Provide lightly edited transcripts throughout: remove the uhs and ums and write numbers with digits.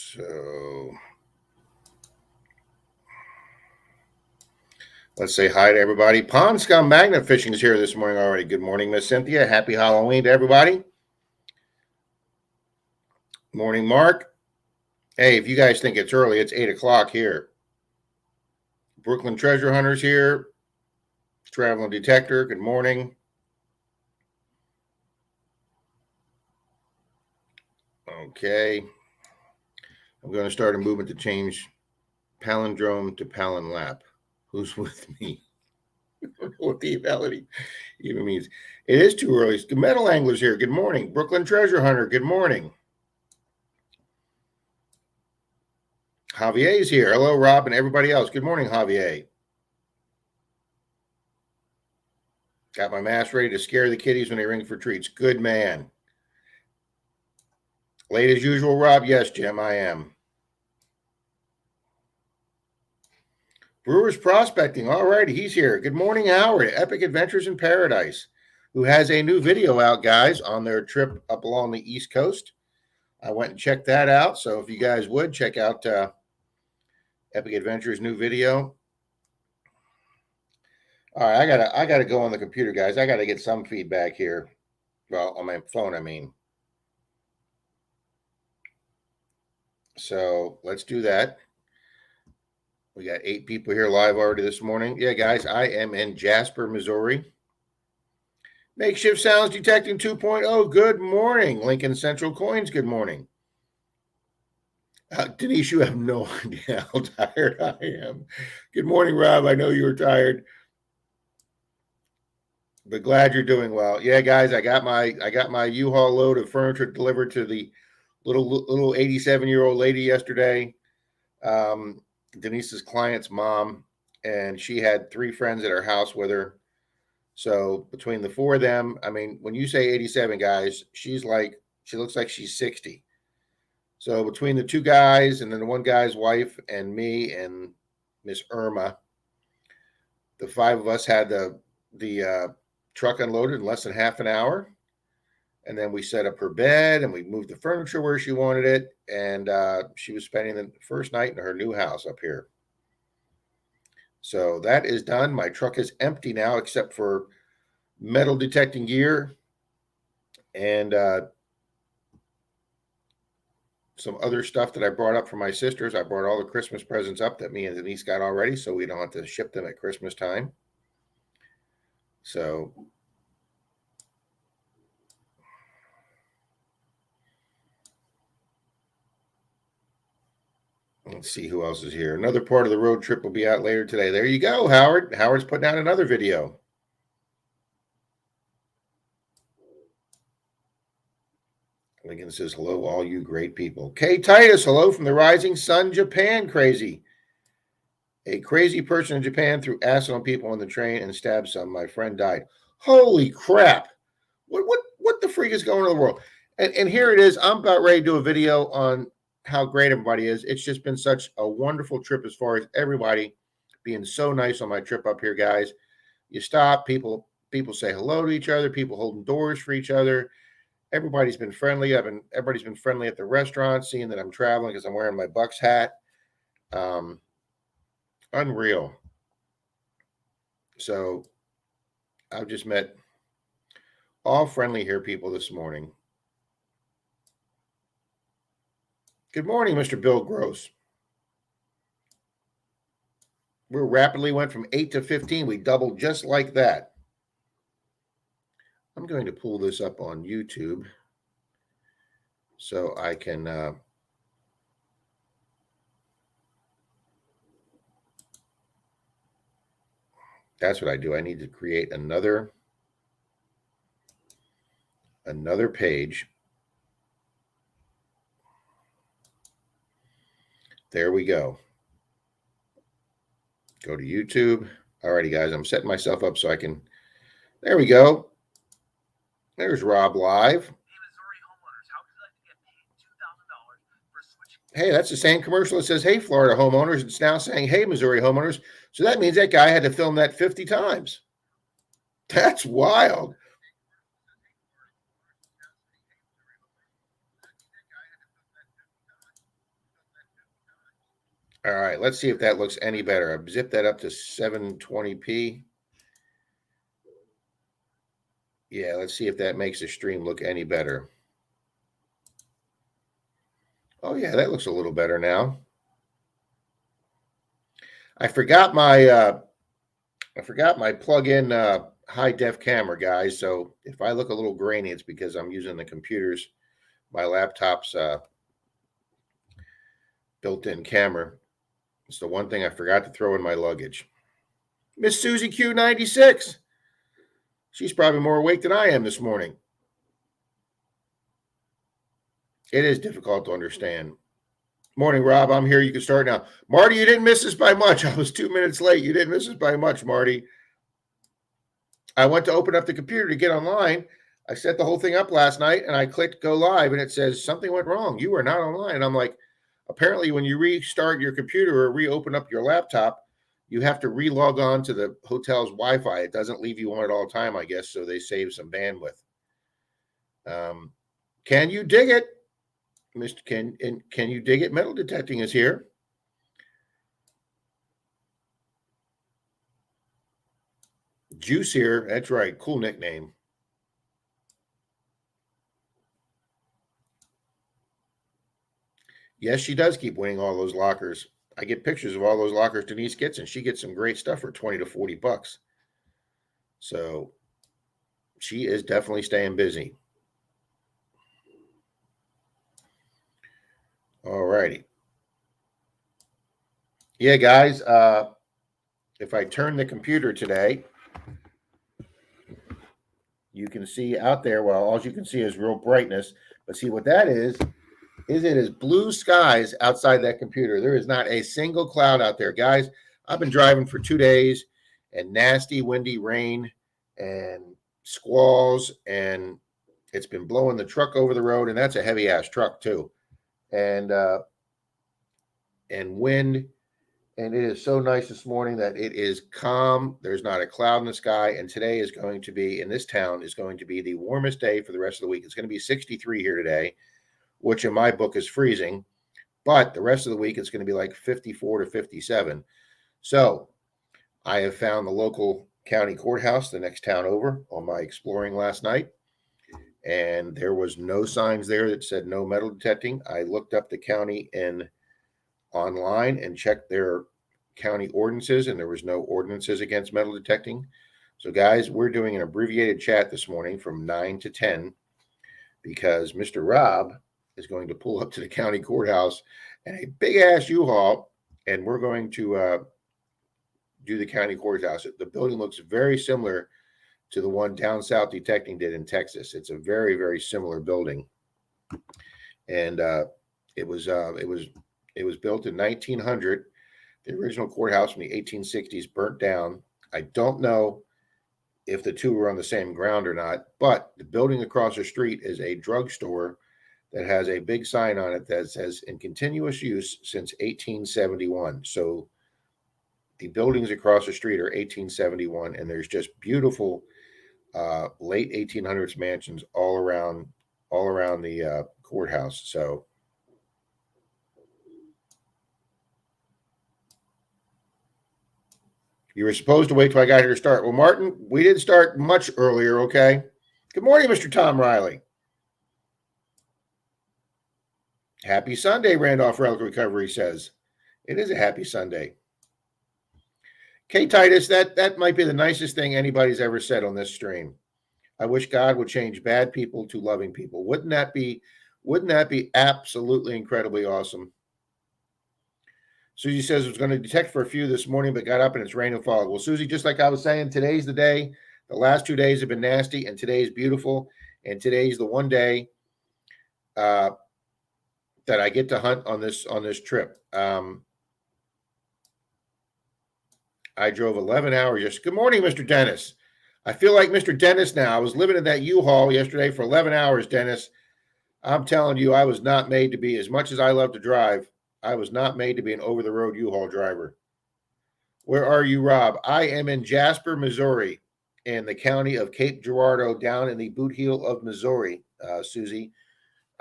So let's say hi to everybody. Pond Scum Magnet Fishing is here this morning already. Good morning, Miss Cynthia. Happy Halloween to everybody. Morning, Mark. Hey, if you guys think it's early, it's 8 o'clock here. Brooklyn Treasure Hunters here. Traveling Detector, good morning. Okay. I'm going to start a movement to change palindrome to palin-lap. Who's with me? I don't know what the equality even means. It is too early. Metal Anglers here. Good morning. Brooklyn Treasure Hunter. Good morning. Javier's here. Hello, Rob, and everybody else. Good morning, Javier. Got my mask ready to scare the kiddies when they ring for treats. Good man. Late as usual, Rob? Yes, Jim, I am. Brewers Prospecting. All righty, he's here. Good morning, Howard. Epic Adventures in Paradise, who has a new video out, guys, on their trip up along the East Coast. I went and checked that out. So if you guys would check out Epic Adventures' new video. All right, I gotta go on the computer, guys. I gotta get some feedback here. Well, on my phone, I mean. So let's do that. We got 8 people here live already this morning. Yeah, guys, I am in Jasper, Missouri. Makeshift Sounds Detecting 2.0. Good morning. Lincoln Central Coins, good morning. Denise, you have no idea how tired I am. Good morning, Rob. I know you were tired, but glad you're doing well. Yeah, guys, I got my U-Haul load of furniture delivered to the little 87-year-old lady yesterday. Denise's client's mom, and she had 3 friends at her house with her. So between the 4 of them, I mean, when you say 87, guys, she looks like she's 60. So between the 2 guys and then the one guy's wife and me and Miss Irma, the 5 of us had the truck unloaded in less than half an hour. And then we set up her bed and we moved the furniture where she wanted it. And she was spending the first night in her new house up here. So that is done. My truck is empty now, except for metal detecting gear and some other stuff that I brought up for my sisters. I brought all the Christmas presents up that me and Denise got already, so we don't have to ship them at Christmas time. So let's see who else is here. Another part of the road trip will be out later today. There you go, Howard. Howard's putting out another video. Lincoln says, hello, all you great people. Kay Titus, hello from the Rising Sun, Japan, crazy. A crazy person in Japan threw acid on people on the train and stabbed some. My friend died. Holy crap. What the freak is going on in the world? And here it is. I'm about ready to do a video on how great everybody is. It's just been such a wonderful trip as far as everybody being so nice on my trip up here, guys. You stop, people say hello to each other, people holding doors for each other. Everybody's been friendly. Everybody's been friendly at the restaurant, seeing that I'm traveling because I'm wearing my Bucks hat. Unreal. So I've just met all friendly here people this morning. Good morning, Mr. Bill Gross. We rapidly went from 8 to 15. We doubled just like that. I'm going to pull this up on YouTube so I can that's what I do. I need to create another page. There we go. Go to YouTube. Alrighty, guys, I'm setting myself up so I can. There we go. There's Rob live. Hey, that's the same commercial that says, hey, Florida homeowners. It's now saying, hey, Missouri homeowners. So that means that guy had to film that 50 times. That's wild. All right, let's see if that looks any better. I've zipped that up to 720p. Yeah, let's see if that makes the stream look any better. Oh yeah, that looks a little better now. I forgot my plug-in high def camera, guys. So if I look a little grainy, it's because I'm using the computer's, my laptop's built-in camera. It's the one thing I forgot to throw in my luggage. Miss Susie Q96. She's probably more awake than I am this morning. It is difficult to understand. Morning, Rob. I'm here. You can start now. Marty, you didn't miss us by much. I was 2 minutes late. You didn't miss us by much, Marty. I went to open up the computer to get online. I set the whole thing up last night and I clicked go live and it says something went wrong. You are not online. And I'm like, apparently when you restart your computer or reopen up your laptop, you have to re-log on to the hotel's Wi-Fi. It doesn't leave you on at all time, I guess, so they save some bandwidth. Can you dig it? Mr. Can you dig it? Metal detecting is here. Juice here. That's right. Cool nickname. Yes, she does keep winning all those lockers. I get pictures of all those lockers Denise gets, and she gets some great stuff for 20 to 40 bucks. So she is definitely staying busy. All righty. Yeah, guys, if I turn the computer today, you can see out there, well, all you can see is real brightness. But see what that is it is blue skies outside that computer. There is not a single cloud out there. Guys, I've been driving for 2 days and nasty, windy rain and squalls, and it's been blowing the truck over the road, and that's a heavy-ass truck, too. And wind, and it is so nice this morning that it is calm. There's not a cloud in the sky, and today is going to be, in this town, is going to be the warmest day for the rest of the week. It's going to be 63 here today, which in my book is freezing, but the rest of the week it's going to be like 54 to 57. So I have found the local county courthouse, the next town over, on my exploring last night, and there was no signs there that said no metal detecting. I looked up the county online and checked their county ordinances, and there was no ordinances against metal detecting. So guys, we're doing an abbreviated chat this morning from 9 to 10 because Mr. Rob is going to pull up to the county courthouse and a big ass U-Haul, and we're going to do the county courthouse. The building looks very similar to the one Down South Detecting did in Texas. It's a very, very similar building, and it was built in 1900. The original courthouse from the 1860s burnt down. I don't know if the two were on the same ground or not, but the building across the street is a drugstore that has a big sign on it that says in continuous use since 1871. So the buildings across the street are 1871, and there's just beautiful late 1800s mansions all around the courthouse. So you were supposed to wait till I got here to start. Well, Martin, we didn't start much earlier, okay? Good morning, Mr. Tom Riley. Happy Sunday, Randolph Relic Recovery says. It is a happy Sunday. K. Titus, that might be the nicest thing anybody's ever said on this stream. I wish God would change bad people to loving people. Wouldn't that be absolutely incredibly awesome? Susie says it was going to detect for a few this morning, but got up and it's rain and fog. Well, Susie, just like I was saying, today's the day. The last 2 days have been nasty, and today's beautiful. And today's the one day that I get to hunt on this trip. I drove 11 hours. Just good morning, Mr. Dennis. I feel like Mr. Dennis now. I was living in that U-Haul yesterday for 11 hours, Dennis. I'm telling you, I was not made to be, as much as I love to drive, I was not made to be an over-the-road U-Haul driver. Where are you, Rob? I am in Jasper, Missouri, in the county of Cape Girardeau, down in the boot heel of Missouri, Susie.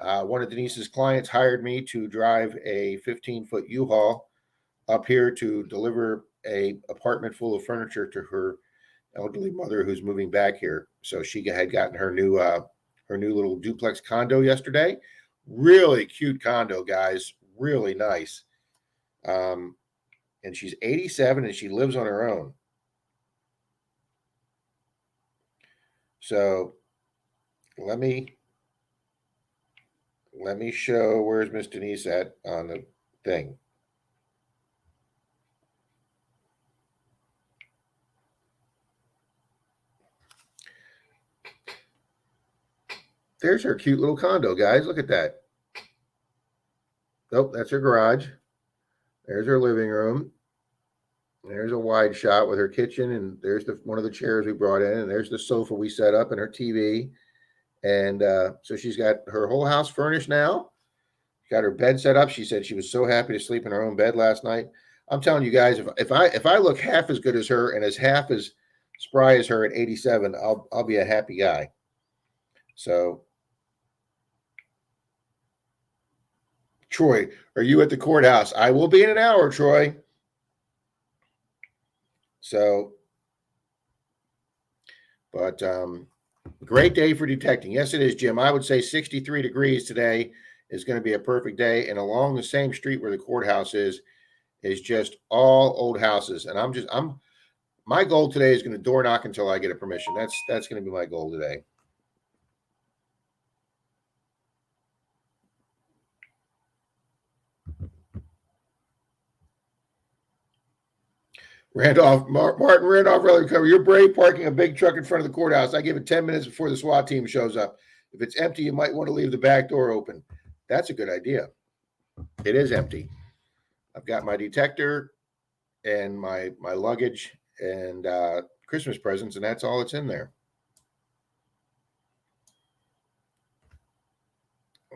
One of Denise's clients hired me to drive a 15-foot U-Haul up here to deliver a apartment full of furniture to her elderly mother who's moving back here. So she had gotten her new little duplex condo yesterday. Really cute condo, guys. Really nice. And she's 87 and she lives on her own. So let me show, where's Miss Denise at on the thing. There's her cute little condo, guys. Look at that. Nope, that's her garage. There's her living room. There's a wide shot with her kitchen, and there's one of the chairs we brought in, and there's the sofa we set up and her TV. And so she's got her whole house furnished now. Got her bed set up. She said she was so happy to sleep in her own bed last night. I'm telling you guys, if I look half as good as her and as half as spry as her at 87, I'll be a happy guy. So, Troy, are you at the courthouse? I will be in an hour, Troy. So, but great day for detecting. Yes, it is, Jim. I would say 63 degrees today is going to be a perfect day. And along the same street where the courthouse is just all old houses. And my goal today is going to door knock until I get a permission. That's going to be my goal today. Martin Randolph, rather cover. You're brave parking a big truck in front of the courthouse. I give it 10 minutes before the SWAT team shows up. If it's empty, you might want to leave the back door open. That's a good idea. It is empty. I've got my detector and my luggage and Christmas presents, and that's all that's in there.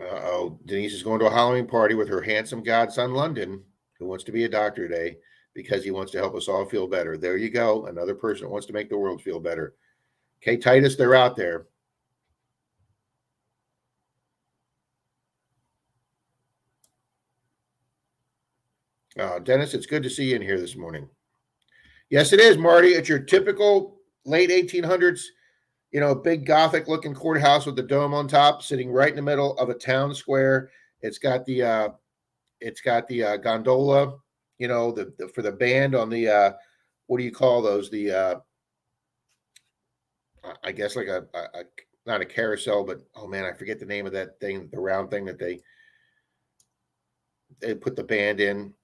Uh-oh. Denise is going to a Halloween party with her handsome godson, London, who wants to be a doctor today because he wants to help us all feel better. There you go. Another person that wants to make the world feel better. Okay, Titus, they're out there. Dennis, it's good to see you in here this morning. Yes, it is, Marty. It's your typical late 1800s, big Gothic looking courthouse with the dome on top, sitting right in the middle of a town square. It's got the gondola, for the band on the what do you call those? The I guess like a not a carousel, but oh man, I forget the name of that thing, the round thing that they put the band in.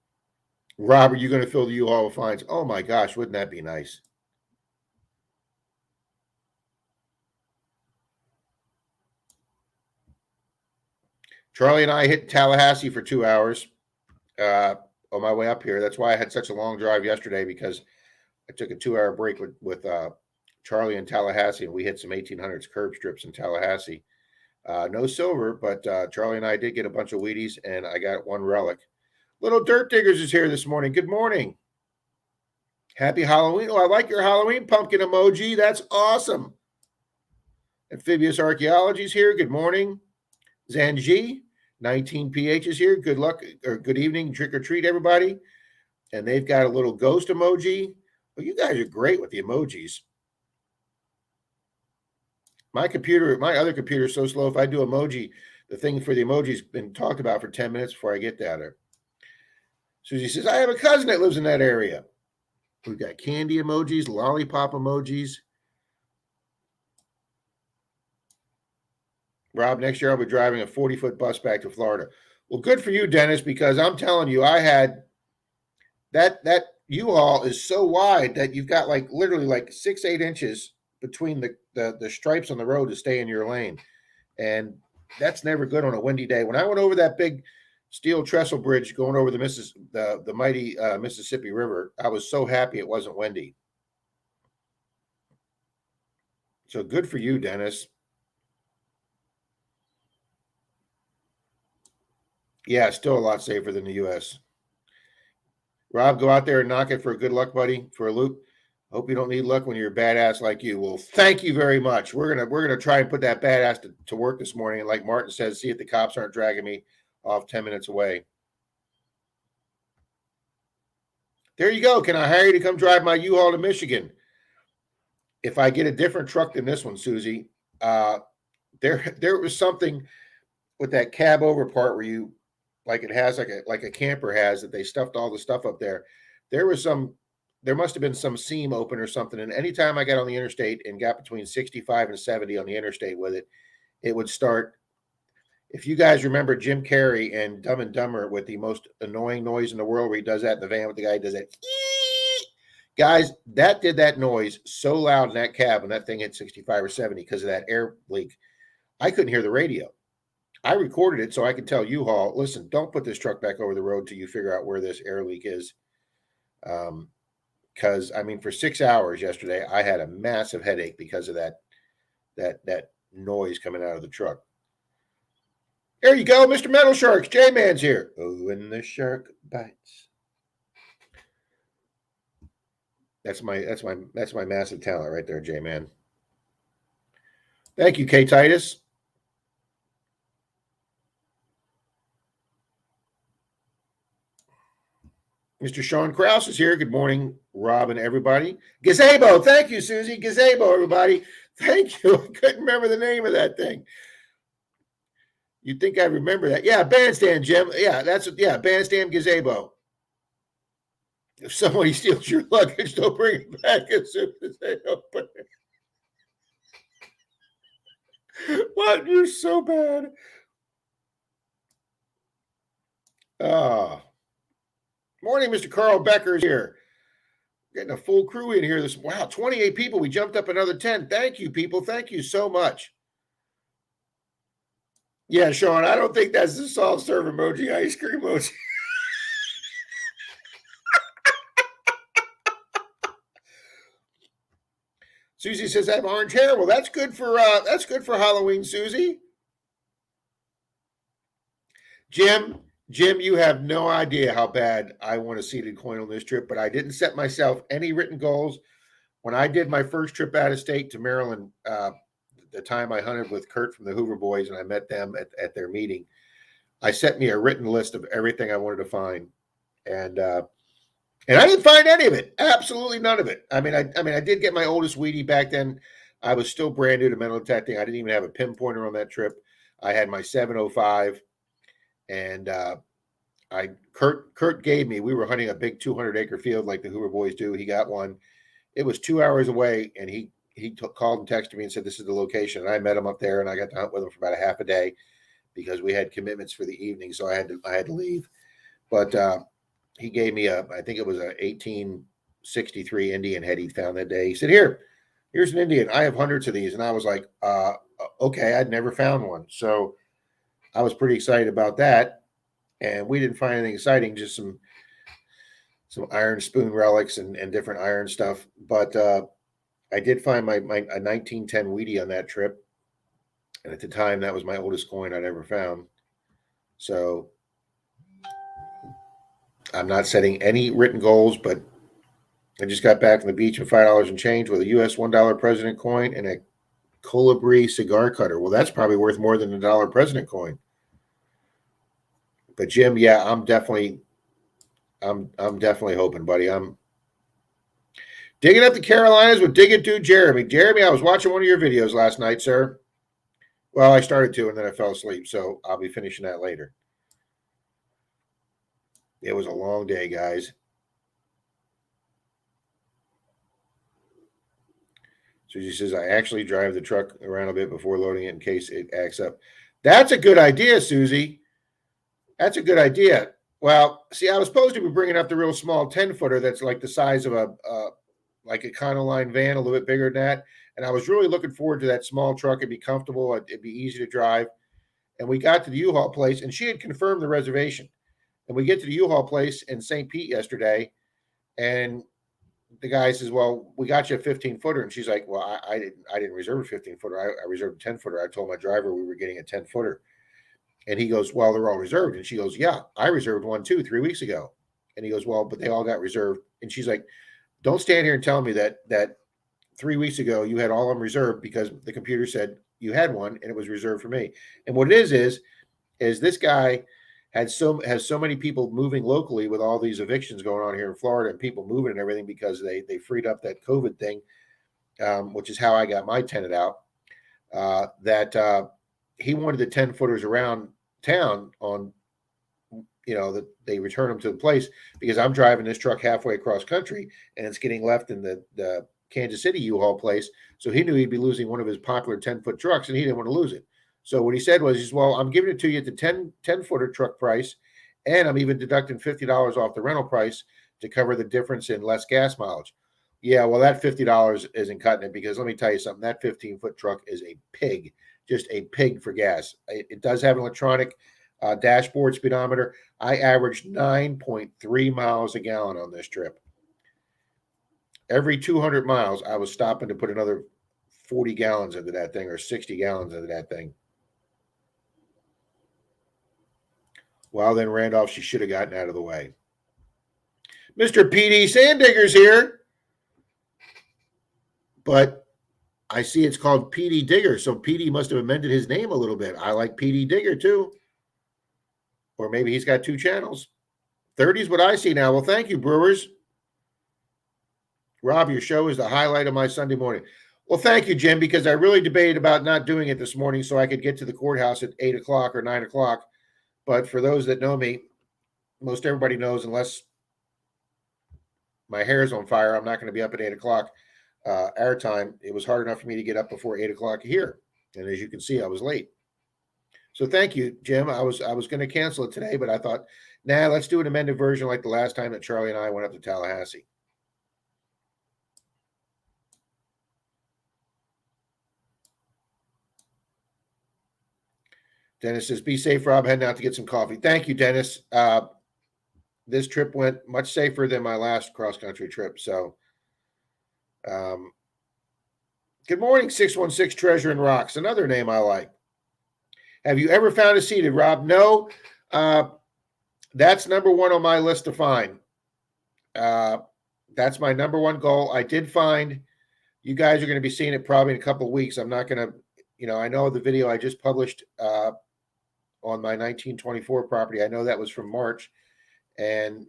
Rob, are you going to fill the U-Haul with fines? Oh my gosh, wouldn't that be nice? Charlie and I hit Tallahassee for 2 hours on my way up here. That's why I had such a long drive yesterday, because I took a 2-hour break with Charlie in Tallahassee, and we hit some 1800s curb strips in Tallahassee. No silver, but Charlie and I did get a bunch of Wheaties, and I got one relic. Little Dirt Diggers is here this morning. Good morning. Happy Halloween. Oh, I like your Halloween pumpkin emoji. That's awesome. Amphibious Archaeology is here. Good morning. Zanji, 19PH is here. Good luck or good evening. Trick or treat, everybody. And they've got a little ghost emoji. Well, you guys are great with the emojis. My other computer is so slow. If I do emoji, the thing for the emoji has been talked about for 10 minutes before I get there. Susie says, I have a cousin that lives in that area. We've got candy emojis, lollipop emojis. Rob, next year I'll be driving a 40-foot bus back to Florida. Well, good for you, Dennis, because I'm telling you, I had that U-Haul is so wide that you've got literally 6-8 inches between the stripes on the road to stay in your lane. And that's never good on a windy day. When I went over that big steel trestle bridge going over the mighty Mississippi River, I was so happy it wasn't windy. So good for you, Dennis. Yeah, still a lot safer than the U.S. Rob, go out there and knock it for a good luck, buddy, for a loop. Hope you don't need luck when you're a badass like you. Well, thank you very much. We're gonna try and put that badass to work this morning. And like Martin says, see if the cops aren't dragging me off 10 minutes away. There you go. Can I hire you to come drive my U-Haul to Michigan? If I get a different truck than this one, Susie, there was something with that cab over part where you, like it has like a camper has, that they stuffed all the stuff up there. There must have been some seam open or something. And anytime I got on the interstate and got between 65 and 70 on the interstate with it, it would start. If you guys remember Jim Carrey and Dumb and Dumber with the most annoying noise in the world, where he does that in the van with the guy who does that. Guys, that did that noise so loud in that cab when that thing hit 65 or 70 because of that air leak. I couldn't hear the radio. I recorded it so I could tell U-Haul, listen, don't put this truck back over the road till you figure out where this air leak is. Because I mean, for 6 hours yesterday, I had a massive headache because of that noise coming out of the truck. There you go, Mr. Metal Sharks. J-Man's here. Oh, when the shark bites. That's my massive talent right there, J-Man. Thank you, K. Titus. Mr. Sean Krause is here. Good morning, Rob and everybody. Gazebo. Thank you, Susie. Gazebo, everybody. Thank you. I couldn't remember the name of that thing. You'd think I remember that. Yeah, Bandstand, Jim. Yeah, Bandstand Gazebo. If somebody steals your luggage, don't bring it back as soon as they open it. What? You're so bad. Morning, Mr. Carl Becker's here. Getting a full crew in here. Wow, 28 people. We jumped up another 10. Thank you, people. Thank you so much. Yeah, Sean, I don't think that's the soft serve emoji, ice cream emoji. Susie says I have orange hair. Well, that's good for Halloween, Susie. Jim, you have no idea how bad I want a seated coin on this trip, but I didn't set myself any written goals. When I did my first trip out of state to Maryland, the time I hunted with Kurt from the Hoover Boys and I met them at their meeting, I set me a written list of everything I wanted to find. And I didn't find any of it. Absolutely none of it. I mean, I did get my oldest Wheatie back then. I was still brand new to metal detecting. I didn't even have a pinpointer on that trip. I had my 705. And Kurt gave me, we were hunting a big 200-acre field like the Hoover Boys do. He got one. It was 2 hours away, and he called and texted me and said, this is the location. And I met him up there, and I got to hunt with him for about a half a day because we had commitments for the evening, so I had to leave. But he gave me I think it was a 1863 Indian head he found that day. He said, here's an Indian. I have hundreds of these. And I was like, okay, I'd never found one. So I was pretty excited about that, and we didn't find anything exciting, just some iron spoon relics and different iron stuff. But I did find a 1910 Wheatie on that trip, and at the time, that was my oldest coin I'd ever found. So I'm not setting any written goals, but I just got back from the beach with $5 and change with a U.S. $1 president coin and a Colibri cigar cutter. Well, that's probably worth more than $1 president coin. But Jim, yeah, I'm definitely hoping, buddy. I'm digging up the Carolinas with Dig It Dude Jeremy. Jeremy, I was watching one of your videos last night, sir. Well, I started to, and then I fell asleep, so I'll be finishing that later. It was a long day, guys. Susie says, I actually drive the truck around a bit before loading it in case it acts up. That's a good idea, Susie. That's a good idea. Well, see, I was supposed to be bringing up the real small 10-footer that's like the size of a Econoline van, a little bit bigger than that. And I was really looking forward to that small truck. It'd be comfortable. It'd be easy to drive. And we got to the U-Haul place, and she had confirmed the reservation. And we get to the U-Haul place in St. Pete yesterday, and the guy says, well, we got you a 15-footer. And she's like, well, I didn't reserve a 15-footer. I reserved a 10-footer. I told my driver we were getting a 10-footer. And he goes, well, they're all reserved. And she goes, yeah, I reserved one too 3 weeks ago. And he goes, well, but they all got reserved. And she's like, don't stand here and tell me that 3 weeks ago you had all of them reserved because the computer said you had one and it was reserved for me. And what it is this guy has so many people moving locally with all these evictions going on here in Florida and people moving and everything because they freed up that COVID thing, which is how I got my tenant out. That he wanted the 10-footers around town on, that they return them to the place because I'm driving this truck halfway across country and it's getting left in the Kansas City U-Haul place. So he knew he'd be losing one of his popular 10-foot trucks and he didn't want to lose it. So what he said was, well, I'm giving it to you at the 10-footer truck price, and I'm even deducting $50 off the rental price to cover the difference in less gas mileage. Yeah, well, that $50 isn't cutting it because let me tell you something. That 15-foot truck is a pig, just a pig for gas. It does have an electronic dashboard speedometer. I averaged 9.3 miles a gallon on this trip. Every 200 miles, I was stopping to put another 40 gallons into that thing or 60 gallons into that thing. Well, then, Randolph, she should have gotten out of the way. Mr. PD Sandigger's here. But I see it's called PD Digger, so PD must have amended his name a little bit. I like PD Digger, too. Or maybe he's got 2 channels. 30 is what I see now. Well, thank you, Brewers. Rob, your show is the highlight of my Sunday morning. Well, thank you, Jim, because I really debated about not doing it this morning so I could get to the courthouse at 8 o'clock or 9 o'clock. But for those that know me, most everybody knows, unless my hair is on fire, I'm not going to be up at 8 o'clock our time. It was hard enough for me to get up before 8 o'clock here. And as you can see, I was late. So thank you, Jim. I was going to cancel it today, but I thought, let's do an amended version like the last time that Charlie and I went up to Tallahassee. Dennis says, be safe, Rob. Heading out to get some coffee. Thank you, Dennis. This trip went much safer than my last cross-country trip. So, good morning, 616 Treasure and Rocks. Another name I like. Have you ever found a seated, Rob? No. That's number one on my list to find. That's my number one goal. I did find, you guys are going to be seeing it probably in a couple of weeks. I'm not going to, I know the video I just published on my 1924 property. I know that was from March. And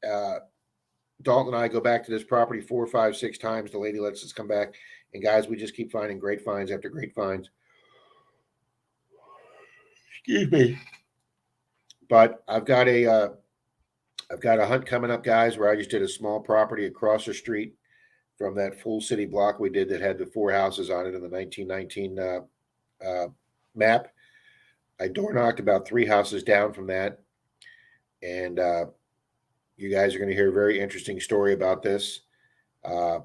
Dalton and I go back to this property 4, 5, 6 times. The lady lets us come back. And guys, we just keep finding great finds after great finds. Excuse me. But I've got a hunt coming up, guys, where I just did a small property across the street from that full city block we did that had the 4 houses on it in the 1919 map. I door knocked about 3 houses down from that. And you guys are going to hear a very interesting story about this. I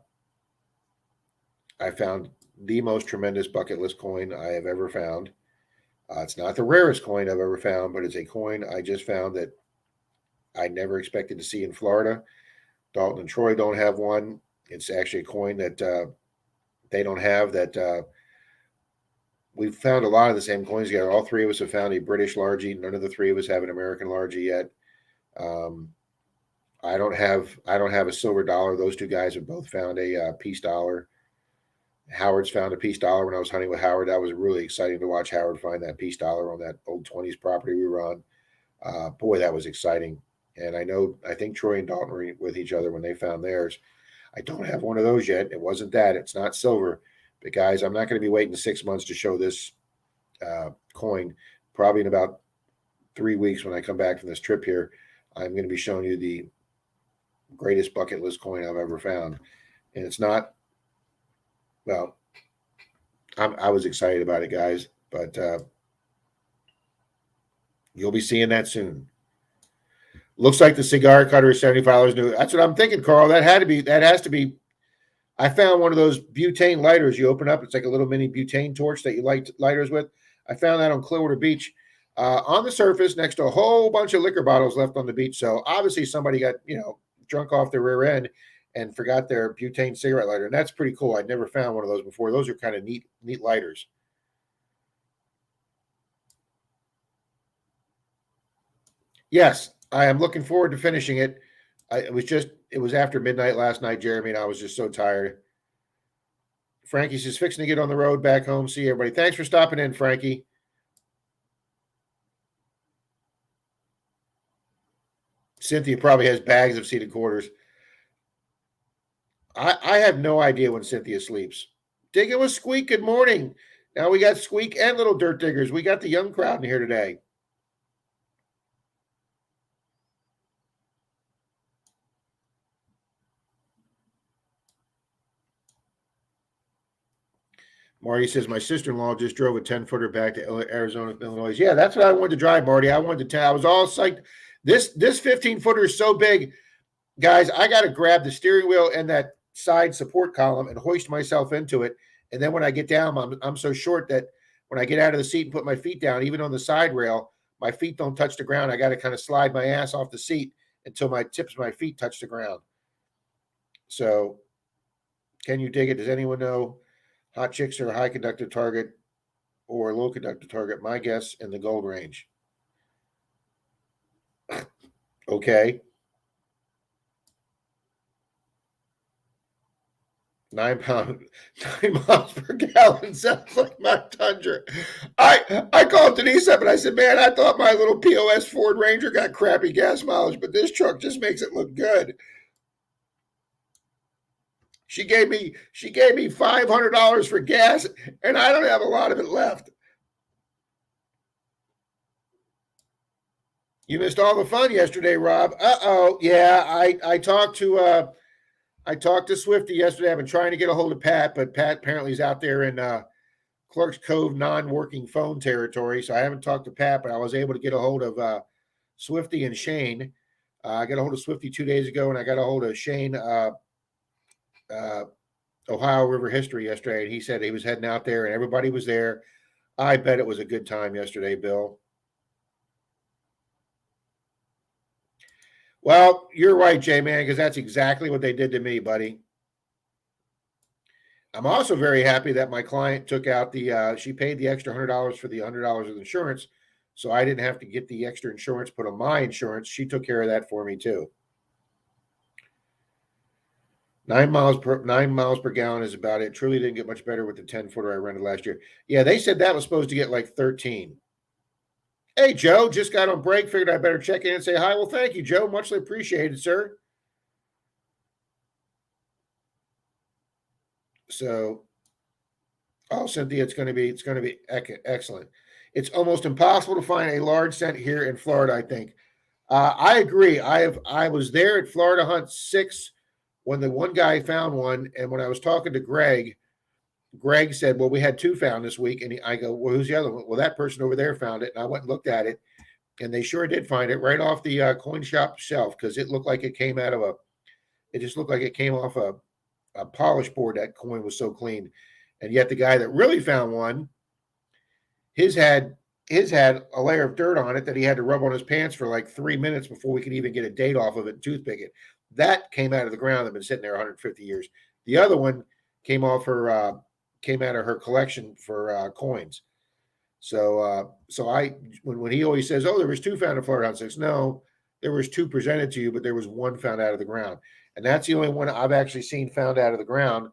found the most tremendous bucket list coin I have ever found. It's not the rarest coin I've ever found, but it's a coin I just found that I never expected to see in Florida. Dalton and Troy don't have one. It's actually a coin that they don't have. That we've found a lot of the same coins together. All 3 of us have found a British largie. None of the 3 of us have an American largie yet. I don't have a silver dollar. Those 2 guys have both found a peace dollar. Howard's found a peace dollar when I was hunting with Howard. That was really exciting to watch Howard find that peace dollar on that old 20s property we were on. Boy, that was exciting. And I think Troy and Dalton were with each other when they found theirs. I don't have one of those yet. It wasn't that. It's not silver. But guys, I'm not going to be waiting 6 months to show this coin. Probably in about 3 weeks when I come back from this trip here, I'm going to be showing you the greatest bucket list coin I've ever found. And it's not, well, I was excited about it, guys. But you'll be seeing that soon. Looks like the cigar cutter is $75 new. That's what I'm thinking, Carl. That has to be. I found one of those butane lighters you open up. It's like a little mini butane torch that you light lighters with. I found that on Clearwater Beach on the surface next to a whole bunch of liquor bottles left on the beach. So obviously somebody got, drunk off their rear end and forgot their butane cigarette lighter. And that's pretty cool. I'd never found one of those before. Those are kind of neat lighters. Yes, I am looking forward to finishing it. It was after midnight last night, Jeremy, and I was just so tired. Frankie's just fixing to get on the road back home. See everybody. Thanks for stopping in, Frankie. Cynthia probably has bags of seated quarters. I have no idea when Cynthia sleeps. Digging with Squeak, good morning. Now we got Squeak and Little Dirt Diggers. We got the young crowd in here today. Marty says, my sister-in-law just drove a 10-footer back to Arizona, Illinois. Yeah, that's what I wanted to drive, Marty. I wanted to tell. I was all psyched. This 15-footer is so big. Guys, I got to grab the steering wheel and that side support column and hoist myself into it. And then when I get down, I'm so short that when I get out of the seat and put my feet down, even on the side rail, my feet don't touch the ground. I got to kind of slide my ass off the seat until my tips of my feet touch the ground. So can you dig it? Does anyone know hot chicks are a high conductive target or low conductive target? My guess in the gold range. Okay. 9 miles per gallon sounds like my Tundra. I called Denise up and I said, man, I thought my little POS Ford Ranger got crappy gas mileage, but this truck just makes it look good. She gave me $500 for gas, and I don't have a lot of it left. You missed all the fun yesterday, Rob. Yeah, I talked to Swifty yesterday. I've been trying to get a hold of Pat, but Pat apparently is out there in Clark's Cove non-working phone territory, so I haven't talked to Pat, but I was able to get a hold of Swifty and Shane. I got a hold of Swifty 2 days ago, and I got a hold of Shane, Ohio River History yesterday, and he said he was heading out there, and everybody was there. I bet it was a good time yesterday, Bill. Well, you're right, J-Man, because that's exactly what they did to me, buddy. I'm also very happy that my client took out she paid the extra $100 for the $100 of insurance, so I didn't have to get the extra insurance put on my insurance. She took care of that for me, too. 9 miles per gallon is about it. Truly didn't get much better with the 10-footer I rented last year. Yeah, they said that was supposed to get like 13. Hey, Joe, just got on break. Figured I better check in and say hi. Well, thank you, Joe. Muchly appreciated, sir. So, Cynthia, it's going to be excellent. It's almost impossible to find a large scent here in Florida, I think. I agree. I was there at Florida Hunt 6 when the one guy found one, and when I was talking to Greg said, well, we had 2 found this week. And I go, well, who's the other one? Well, that person over there found it. And I went and looked at it, and they sure did find it right off the coin shop shelf, because it looked like it came out of it just looked like it came off a polish board. That coin was so clean. And yet the guy that really found one, his had a layer of dirt on it that he had to rub on his pants for like 3 minutes before we could even get a date off of it and toothpick it. That came out of the ground. That been sitting there 150 years. The other one came out of her collection for coins. So when he always says, oh, there was 2 found in Florida Hunt 6. No, there was 2 presented to you, but there was 1 found out of the ground. And that's the only one I've actually seen found out of the ground.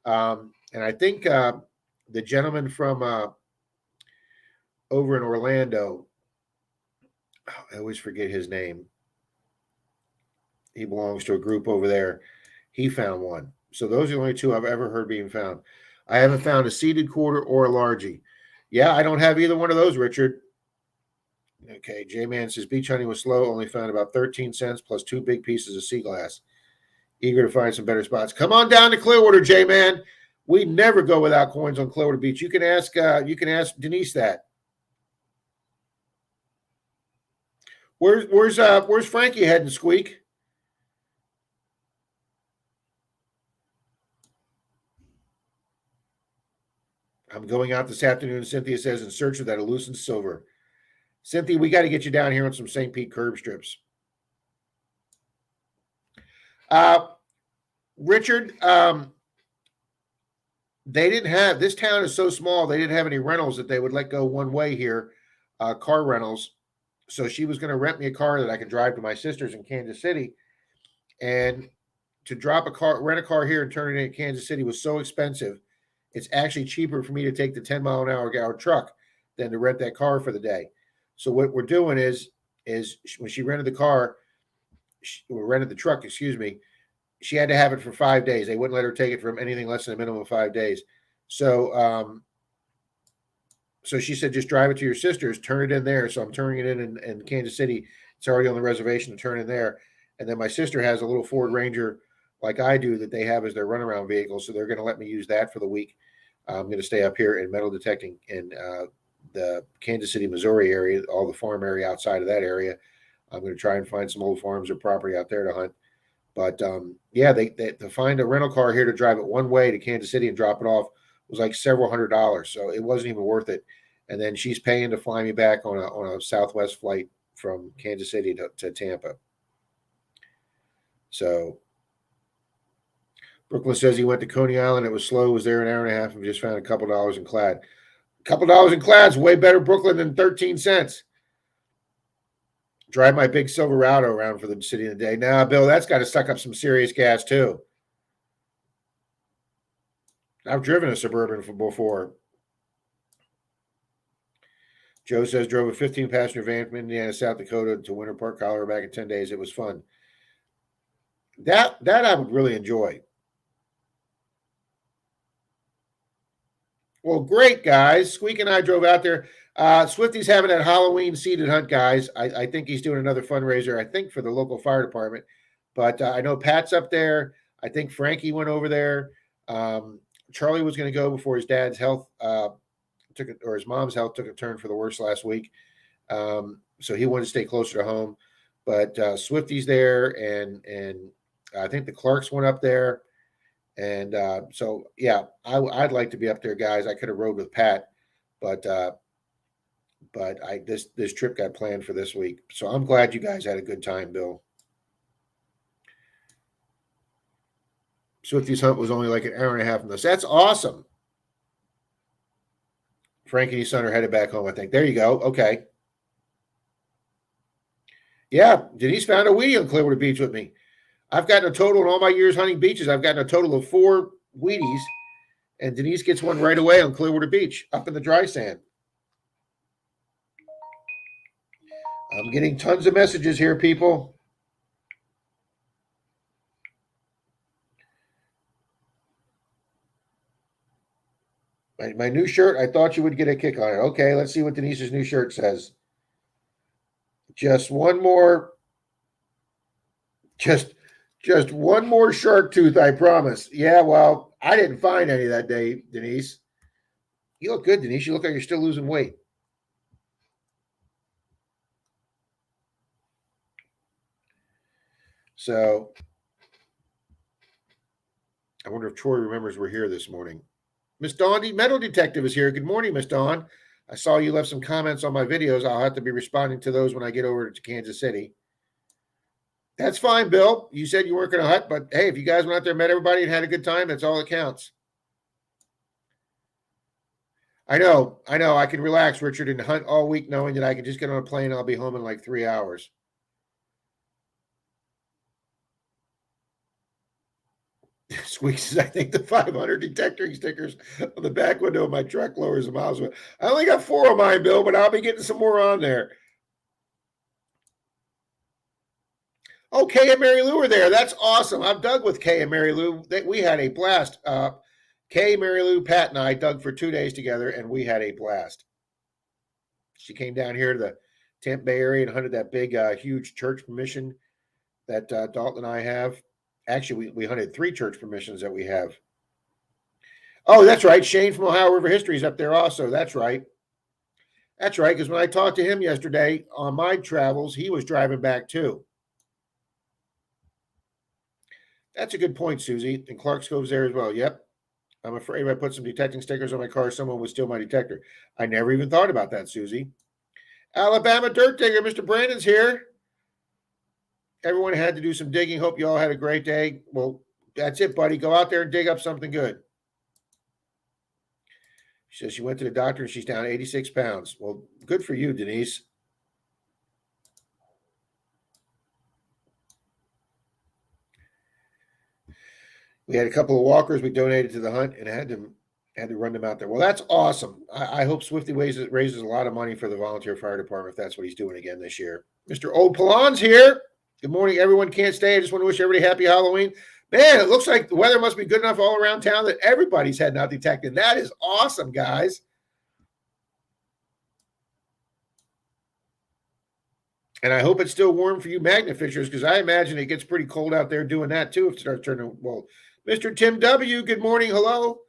And I think the gentleman from over in Orlando, I always forget his name. He belongs to a group over there. He found one. So those are the only 2 I've ever heard being found. I haven't found a seated quarter or a largie. Yeah, I don't have either one of those, Richard. Okay, J-Man says beach hunting was slow. Only found about 13 cents plus 2 big pieces of sea glass. Eager to find some better spots. Come on down to Clearwater, J-Man. We never go without coins on Clearwater Beach. You can ask Denise that. Where's Frankie heading, Squeak? I'm going out this afternoon, Cynthia says, in search of that elusive silver. Cynthia, we got to get you down here on some St. Pete curb strips. Richard, they didn't have, this town is so small, they didn't have any rentals that they would let go one way here, car rentals. So she was going to rent me a car that I could drive to my sister's in Kansas City. And to rent a car here and turn it in Kansas City was so expensive. It's actually cheaper for me to take the 10-mile-an-hour truck than to rent that car for the day. So what we're doing is when she rented the car, we rented the truck, excuse me. She had to have it for 5 days. They wouldn't let her take it from anything less than a minimum of 5 days. So, so she said, just drive it to your sister's, turn it in there. So I'm turning it in Kansas City. It's already on the reservation to turn in there. And then my sister has a little Ford Ranger like I do that they have as their runaround vehicle. So they're going to let me use that for the week. I'm going to stay up here in metal detecting in the Kansas City, Missouri area, all the farm area outside of that area. I'm going to try and find some old farms or property out there to hunt. But yeah, they to find a rental car here to drive it one way to Kansas City and drop it off was like several $100s. So it wasn't even worth it. And then she's paying to fly me back on a Southwest flight from Kansas City to Tampa. So Brooklyn says he went to Coney Island. It was slow. Was there an hour and a half and just found a couple dollars in clad. A couple dollars in clad's way better Brooklyn than 13 cents. Drive my big Silverado around for the city in the day. Nah, Bill, that's got to suck up some serious gas too. I've driven a Suburban before. Joe says drove a 15-passenger van from Indiana, South Dakota to Winter Park, Colorado back in 10 days. It was fun. That I would really enjoy. Well, great, guys. Squeak and I drove out there. Swifty's having that Halloween seeded hunt, guys. I think he's doing another fundraiser, I think, for the local fire department. But I know Pat's up there. I think Frankie went over there. Charlie was going to go before his dad's health his mom's health took a turn for the worse last week. So he wanted to stay closer to home. But Swifty's there, and I think the Clarks went up there. And so, yeah, I'd like to be up there, guys. I could have rode with Pat, but this trip got planned for this week. So I'm glad you guys had a good time, Bill. Swifty's hunt was only like an hour and a half from this. That's awesome. Frank and his son are headed back home, I think. There you go. Okay. Yeah, Denise found a Wheatie on Clearwater Beach with me. I've gotten a total in all my years hunting beaches. I've gotten a total of 4 Wheaties, and Denise gets one right away on Clearwater Beach up in the dry sand. I'm getting tons of messages here, people. My new shirt, I thought you would get a kick on it. Okay, let's see what Denise's new shirt says. Just one more. Just one more shark tooth, I promise. Yeah, well, I didn't find any that day, Denise. You look good, Denise. You look like you're still losing weight. So I wonder if Troy remembers we're here this morning. Miss Dawn, the metal detective, is here. Good morning, Miss Dawn. I saw you left some comments on my videos. I'll have to be responding to those when I get over to Kansas City. That's fine, Bill. You said you weren't going to hunt, but hey, if you guys went out there, met everybody, and had a good time, that's all that counts. I know. I can relax, Richard, and hunt all week knowing that I can just get on a plane and I'll be home in like 3 hours. Squeak says, I think the 500 detecting stickers on the back window of my truck lowers the miles away. I only got 4 of mine, Bill, but I'll be getting some more on there. Oh, Kay and Mary Lou are there. That's awesome. I've dug with Kay and Mary Lou. We had a blast. Kay, Mary Lou, Pat, and I dug for 2 days together, and we had a blast. She came down here to the Tampa Bay area and hunted that big, huge church permission that Dalton and I have. Actually, we hunted 3 church permissions that we have. Oh, that's right. Shane from Ohio River History is up there also. That's right. That's right, because when I talked to him yesterday on my travels, he was driving back too. That's a good point, Susie. And Clark's Cove's there as well. Yep. I'm afraid if I put some detecting stickers on my car, someone would steal my detector. I never even thought about that, Susie. Alabama Dirt Digger, Mr. Brandon's here. Everyone had to do some digging. Hope you all had a great day. Well, that's it, buddy. Go out there and dig up something good. She says she went to the doctor and she's down 86 pounds. Well, good for you, Denise. We had a couple of walkers we donated to the hunt and had to run them out there. Well, that's awesome. I hope Swifty raises a lot of money for the volunteer fire department if that's what he's doing again this year. Mr. Old Palon's here. Good morning, everyone. Can't stay. I just want to wish everybody happy Halloween. Man, it looks like the weather must be good enough all around town that everybody's heading out detecting. That is awesome, guys. And I hope it's still warm for you magnet fishers, because I imagine it gets pretty cold out there doing that too if it starts turning. Well, Mr. Tim W., good morning. Hello.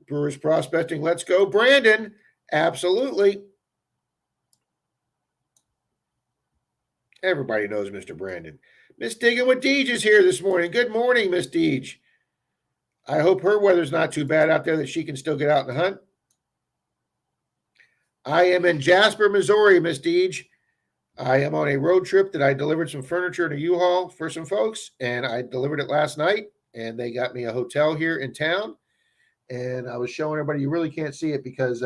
Brewers prospecting. Let's go. Brandon, absolutely. Everybody knows Mr. Brandon. Miss Diggin with Deej is here this morning. Good morning, Miss Deej. I hope her weather's not too bad out there that she can still get out and hunt. I am in Jasper, Missouri, Miss Deej. I am on a road trip that I delivered some furniture in a U-Haul for some folks, and I delivered it last night, and they got me a hotel here in town. And I was showing everybody, you really can't see it because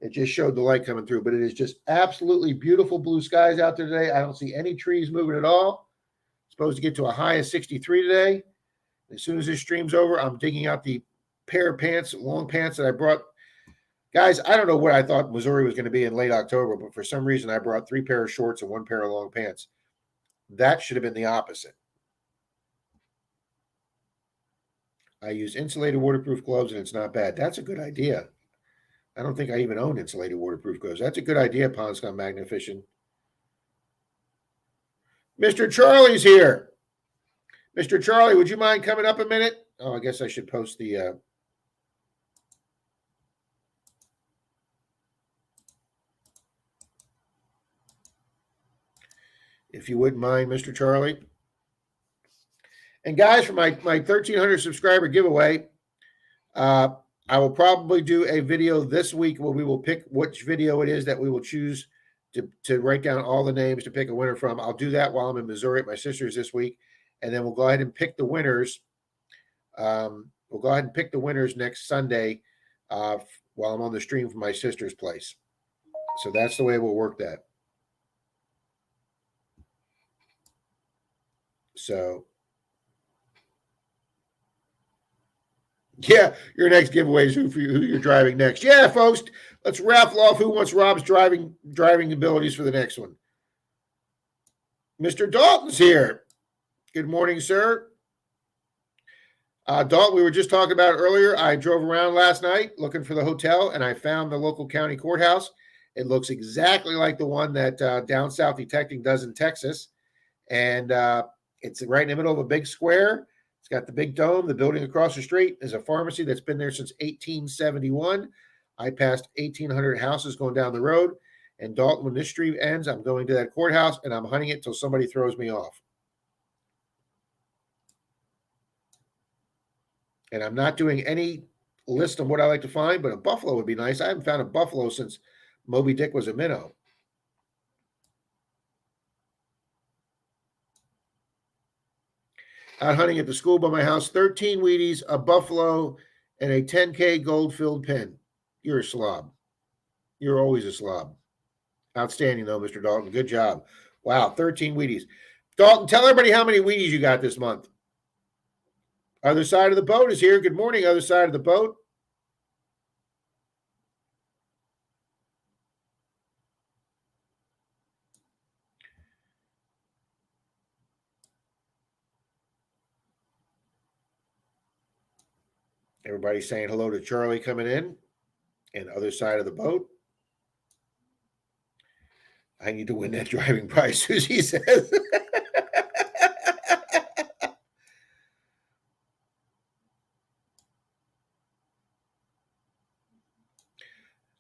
it just showed the light coming through, but it is just absolutely beautiful blue skies out there today. I don't see any trees moving at all. It's supposed to get to a high of 63 today. As soon as this stream's over, I'm digging out the pair of pants, long pants that I brought. Guys, I don't know what I thought Missouri was going to be in late October, but for some reason I brought 3 pair of shorts and 1 pair of long pants. That should have been the opposite. I use insulated waterproof gloves, and it's not bad. That's a good idea. I don't think I even own insulated waterproof gloves. That's a good idea, Ponscom Magnet Fishing. Mr. Charlie's here. Mr. Charlie, would you mind coming up a minute? Oh, I guess I should post the... if you wouldn't mind, Mr. Charlie. And guys, for my 1,300 subscriber giveaway, I will probably do a video this week where we will pick which video it is that we will choose to write down all the names to pick a winner from. I'll do that while I'm in Missouri at my sister's this week, and then we'll go ahead and pick the winners. We'll go ahead and pick the winners next Sunday while I'm on the stream from my sister's place. So that's the way we'll work that. So, yeah, your next giveaway is who you're driving next. Yeah, folks, let's raffle off who wants Rob's driving abilities for the next one. Mr. Dalton's here. Good morning, sir. Dalton, we were just talking about earlier. I drove around last night looking for the hotel, and I found the local county courthouse. It looks exactly like the one that Down South Detecting does in Texas. And it's right in the middle of a big square. It's got the big dome. The building across the street is a pharmacy that's been there since 1871. I passed 1,800 houses going down the road. And Dalton, when this stream ends, I'm going to that courthouse, and I'm hunting it till somebody throws me off. And I'm not doing any list on what I like to find, but a buffalo would be nice. I haven't found a buffalo since Moby Dick was a minnow. Out hunting at the school by my house, 13 Wheaties, a buffalo, and a 10K gold-filled pen. You're a slob. You're always a slob. Outstanding, though, Mr. Dalton. Good job. Wow, 13 Wheaties. Dalton, tell everybody how many Wheaties you got this month. Other side of the boat is here. Good morning, other side of the boat. Everybody's saying hello to Charlie coming in. And other side of the boat. I need to win that driving prize, Susie says.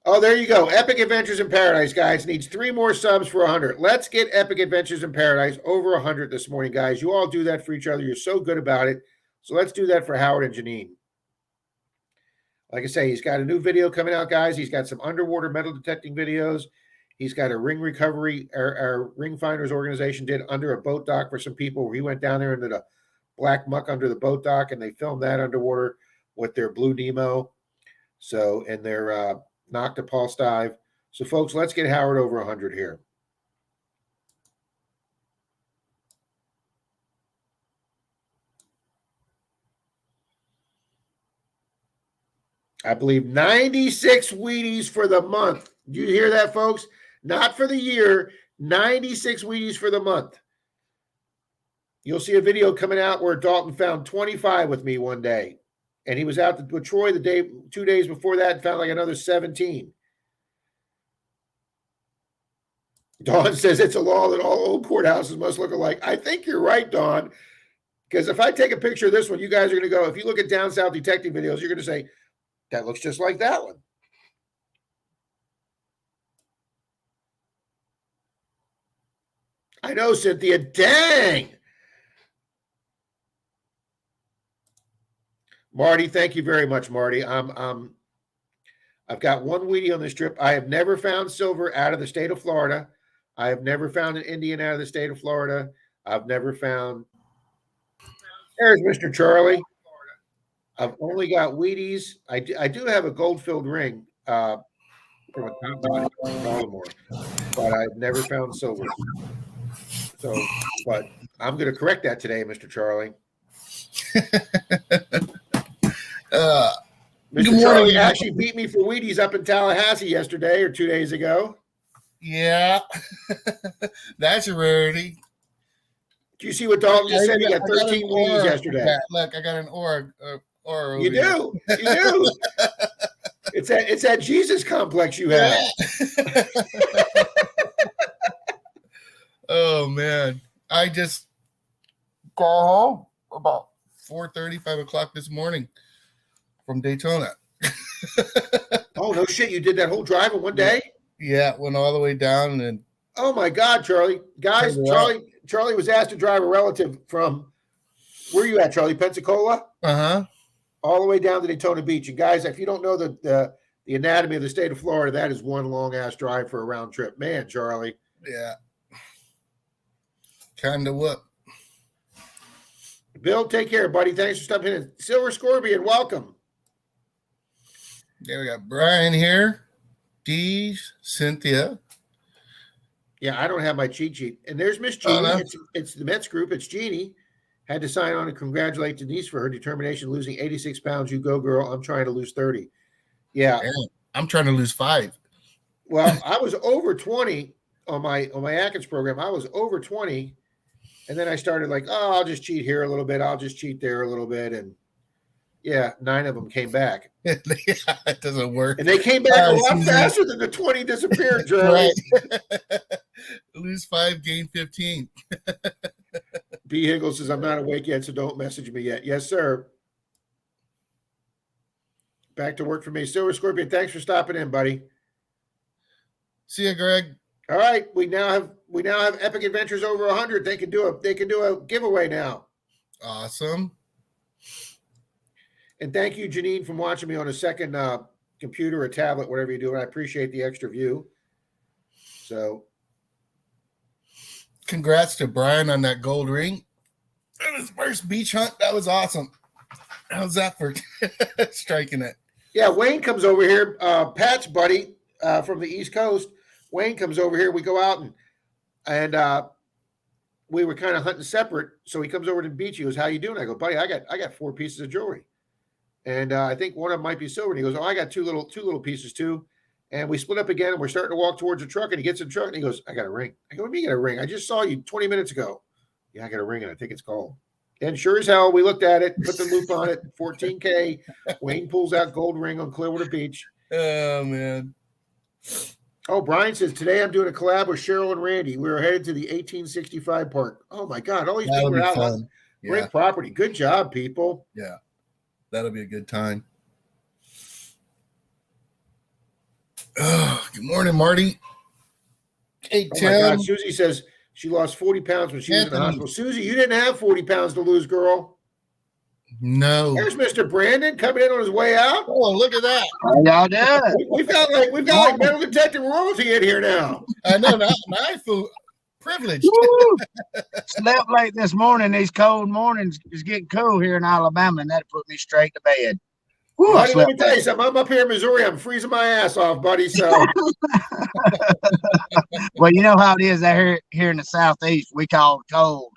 Oh, there you go. Epic Adventures in Paradise, guys. Needs 3 more subs for 100. Let's get Epic Adventures in Paradise over 100 this morning, guys. You all do that for each other. You're so good about it. So let's do that for Howard and Janine. Like I say, he's got a new video coming out, guys. He's got some underwater metal detecting videos. He's got a ring recovery, our ring finders organization did under a boat dock for some people where he went down there into the black muck under the boat dock, and they filmed that underwater with their Blue Nemo. So, and their Noctopulse dive. So, folks, let's get Howard over 100 here. I believe 96 Wheaties for the month. Do you hear that, folks? Not for the year, 96 Wheaties for the month. You'll see a video coming out where Dalton found 25 with me one day. And he was out with Troy 2 days before that and found like another 17. Dawn says it's a law that all old courthouses must look alike. I think you're right, Dawn. Because if I take a picture of this one, you guys are going to go, if you look at Down South detective videos, you're going to say, that looks just like that one. I know, Cynthia. Dang. Marty, thank you very much, Marty. I've got one Wheatie on this trip. I have never found silver out of the state of Florida. I have never found an Indian out of the state of Florida. I've never found. There's Mr. Charlie. I've only got Wheaties. I do have a gold-filled ring from a company in Baltimore, but I've never found silver. So, but I'm going to correct that today, Mr. Charlie. Mr. Charlie actually beat me for Wheaties up in Tallahassee yesterday or 2 days ago. Yeah, that's a rarity. Do you see what Dalton just said? He got 13 Wheaties yesterday. Look, I got an aura. You do. You do. It's that Jesus complex you have. Yeah. Oh man, I just got home about 4:30, 5 o'clock this morning from Daytona. Oh no shit! You did that whole drive in one day? Yeah, went all the way down and. Oh my God, Charlie! Guys, Charlie was asked to drive a relative from. Where you at, Charlie? Pensacola. All the way down to Daytona Beach. And guys, if you don't know the anatomy of the state of Florida, that is one long ass drive for a round trip. Man, Charlie. Yeah. Kind of what? Bill, take care, buddy. Thanks for stopping in. Silver Scorpion, welcome. Yeah, we got Brian here. Deej, Cynthia. Yeah, I don't have my cheat sheet. And there's Miss Jeannie. No. It's the Mets group. It's Jeannie. Had to sign on and congratulate Denise for her determination losing 86 pounds. You go, girl. I'm trying to lose 30. Yeah. Man, I'm trying to lose 5. Well, I was over 20 on my Atkins program. I was over 20. And then I started like, oh, I'll just cheat here a little bit. I'll just cheat there a little bit. And yeah, 9 of them came back. Yeah, it doesn't work. And they came back a lot faster than the 20 disappeared, Charlie. Right. Lose 5, gain 15. B. Higgle says, I'm not awake yet, so don't message me yet. Yes, sir. Back to work for me. Silver Scorpion, thanks for stopping in, buddy. See ya, Greg. All right, we now have Epic Adventures over 100. They can do a giveaway now. Awesome. And thank you, Janine, for watching me on a second computer or tablet, whatever you do. And I appreciate the extra view. So, congrats to Brian on that gold ring. And his first beach hunt. That was awesome. How's that for striking it? Yeah, Wayne comes over here. Pat's buddy from the East Coast. Wayne comes over here. We go out and we were kind of hunting separate. So he comes over to the beach. He goes, "How you doing?" I go, "Buddy, I got 4 pieces of jewelry, and I think one of them might be silver." And he goes, "Oh, I got two little pieces too." And we split up again, and we're starting to walk towards the truck. And he gets in the truck, and he goes, "I got a ring." I go, "What do you mean you got a ring? I just saw you 20 minutes ago." "Yeah, I got a ring, and I think it's gold." And sure as hell, we looked at it, put the loop on it, 14K. Wayne pulls out gold ring on Clearwater Beach. Oh man. Oh, Brian says, today I'm doing a collab with Cheryl and Randy. We were headed to the 1865 park. Oh, my God. All these people are out. Fun. Great Yeah. property. Good job, people. Yeah. That'll be a good time. Oh, good morning, Marty. Hey, Tim. Oh, my God. Susie says she lost 40 pounds when she was in the hospital. Susie, you didn't have 40 pounds to lose, girl. No. There's Mr. Brandon coming in on his way out. Oh, look at that. How y'all doing? We've got like metal detector royalty in here now. I know. Now I feel privileged. Slept late this morning. These cold mornings is getting cool here in Alabama, and that put me straight to bed. Woo, Buddy, let me tell you something. I'm up here in Missouri. I'm freezing my ass off, buddy. So, well, you know how it is out here in the Southeast. We call it cold.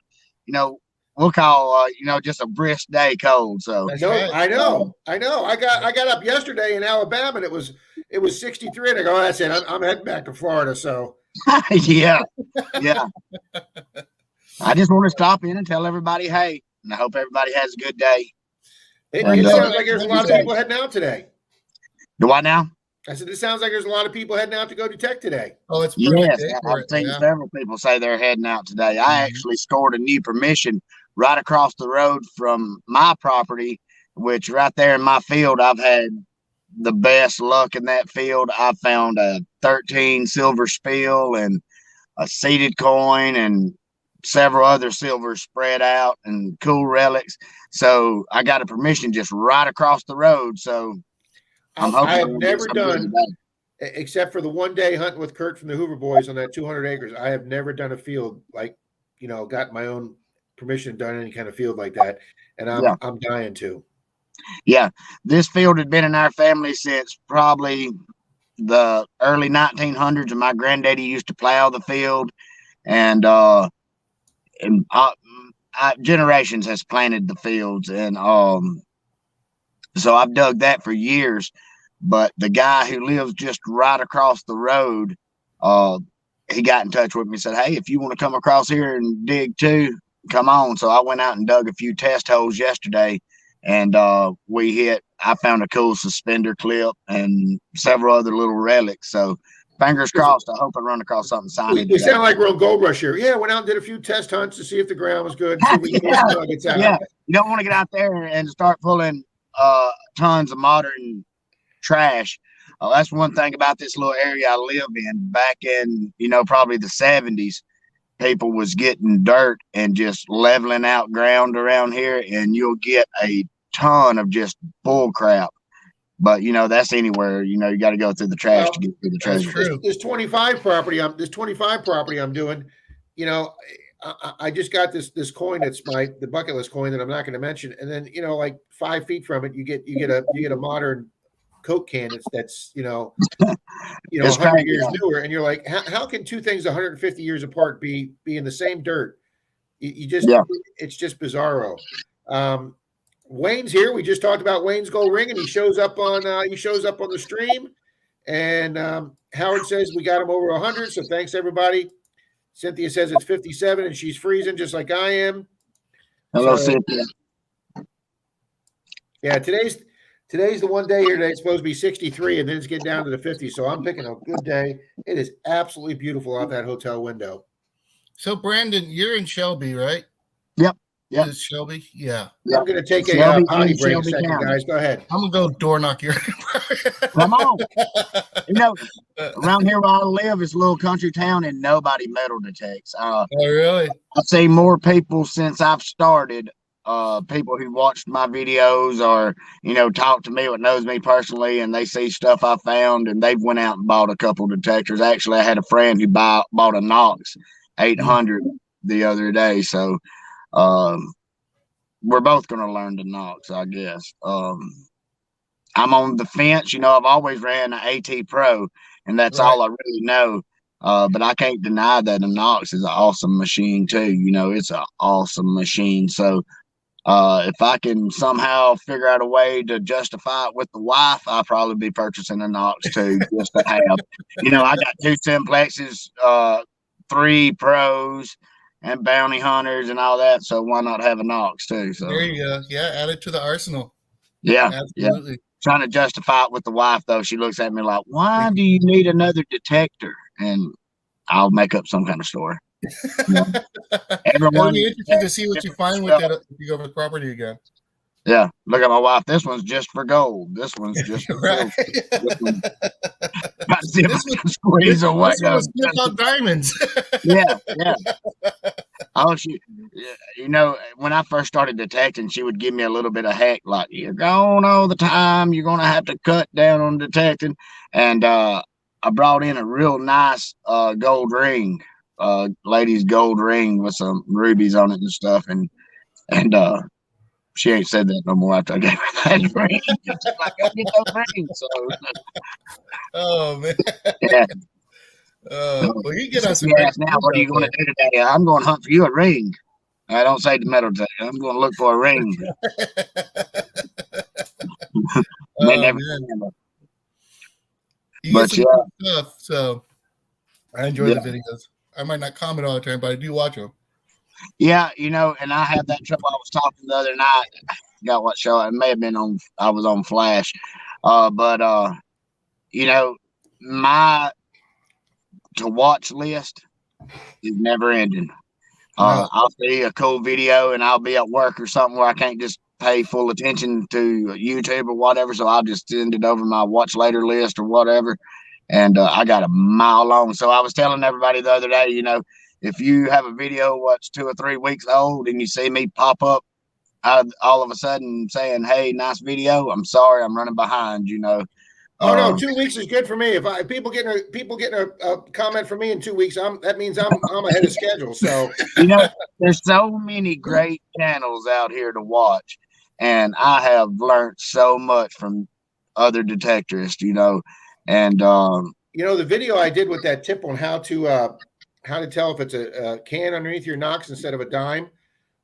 We'll call just a brisk day cold. So I know. I got up yesterday in Alabama, and it was 63, and I go, that's it. I'm heading back to Florida. So Yeah, yeah. I just want to stop in and tell everybody, hey, and I hope everybody has a good day. It And, sounds like there's a lot of okay. people heading out today. Do I now? I said, it sounds like there's a lot of people heading out to go detect today. Oh, it's perfect Yes, day for I've it. seen Yeah. several people say they're heading out today. I actually scored a new permission right across the road from my property, which right there in my field, I've had the best luck in that field. I found a 13 silver spill and a seeded coin and several other silvers spread out and cool relics. So I got a permission just right across the road. So I'm hoping I have we'll get never something good done, today. except for the one day hunting with Kurt from the Hoover Boys on that 200 acres. I have never done a field like, got my own permission, done any kind of field like that, and I'm dying to. Yeah, this field had been in our family since probably the early 1900s, and my granddaddy used to plow the field, and generations has planted the fields, and so I've dug that for years. But the guy who lives just right across the road, he got in touch with me and said, hey, if you want to come across here and dig too, come on. So I went out and dug a few test holes yesterday, and I found a cool suspender clip and several other little relics. So fingers crossed, I hope I run across something signed. We sound like we're on Gold Rush here. Yeah, went out and did a few test hunts to see if the ground was good. See if we can get some nuggets out. Yeah, you don't want to get out there and start pulling tons of modern trash. That's one thing about this little area I live in. Back in, probably the 70s, people was getting dirt and just leveling out ground around here, and you'll get a ton of just bull crap. But that's anywhere. You got to go through the trash to get through the treasure. This 25 property I'm doing. I just got this coin. It's the bucket list coin that I'm not going to mention. And then like 5 feet from it, you get a modern Coke can that's 100 years newer, and you're like, how can two things 150 years apart be in the same dirt? It's just bizarro. Wayne's here. We just talked about Wayne's gold ring, and he shows up on the stream. And Howard says we got him over 100. So thanks everybody. Cynthia says it's 57, and she's freezing just like I am. Hello, Cynthia. Yeah, today's the one day here today. It's supposed to be 63, and then it's getting down to the 50s. So I'm picking a good day. It is absolutely beautiful out that hotel window. So Brandon, you're in Shelby, right? Yep. Yeah. Is Shelby? Yeah. I'm going to take a potty break a second, guys. Go ahead. I'm going to go door knock your. Come on. Around here where I live is a little country town, and nobody metal detects. Oh, really? I've seen more people since I've started. People who watched my videos or talk to me, what knows me personally, and they see stuff I found, and they've went out and bought a couple detectors. Actually, I had a friend who bought a Knox 800 the other day. So we're both going to learn to Knox, I guess. I'm on the fence. I've always ran an AT Pro, and that's all I really know. But I can't deny that a Knox is an awesome machine too. It's an awesome machine. So if I can somehow figure out a way to justify it with the wife, I'll probably be purchasing a Knox too, just to have. I got 2 Simplexes, 3 Pros, and Bounty Hunters and all that. So why not have a Knox too? So there you go. Yeah, add it to the arsenal. Yeah, absolutely. Yeah. Trying to justify it with the wife though, she looks at me like, "Why do you need another detector?" And I'll make up some kind of story. It'll be interesting to see what you find with it if you go over the property again. Yeah, look at my wife. This one's just for gold. This one's just for right. Squeeze away. This one was just on diamonds. Yeah. Oh, when I first started detecting, she would give me a little bit of heck, like, you're gone all the time. You're gonna have to cut down on detecting. And I brought in a real nice gold ring, lady's gold ring with some rubies on it and stuff, and she ain't said that no more after I gave her that ring. She's like, go get that ring. So, oh man. Yeah. Well, you get us. Now, what are you going to do today? I'm going to hunt for you a ring. I don't say the metal detector. I'm going to look for a ring. But yeah. Stuff, so I enjoy the videos. I might not comment all the time, but I do watch them. Yeah, and I had that trouble. I was talking the other night. I forgot what show. It may have been on. I was on Flash, but my to watch list is never ending. No. I'll see a cool video and I'll be at work or something where I can't just pay full attention to YouTube or whatever. So I'll just send it over my watch later list or whatever. And I got a mile long. So I was telling everybody the other day, if you have a video what's 2 or 3 weeks old and you see me pop up all of a sudden saying, "Hey, nice video," I'm sorry, I'm running behind. Oh no, 2 weeks is good for me. If people getting a comment from me in 2 weeks, that means I'm ahead of schedule. So there's so many great channels out here to watch, and I have learned so much from other detectorists. And the video I did with that tip on how to tell if it's a can underneath your Knox instead of a dime.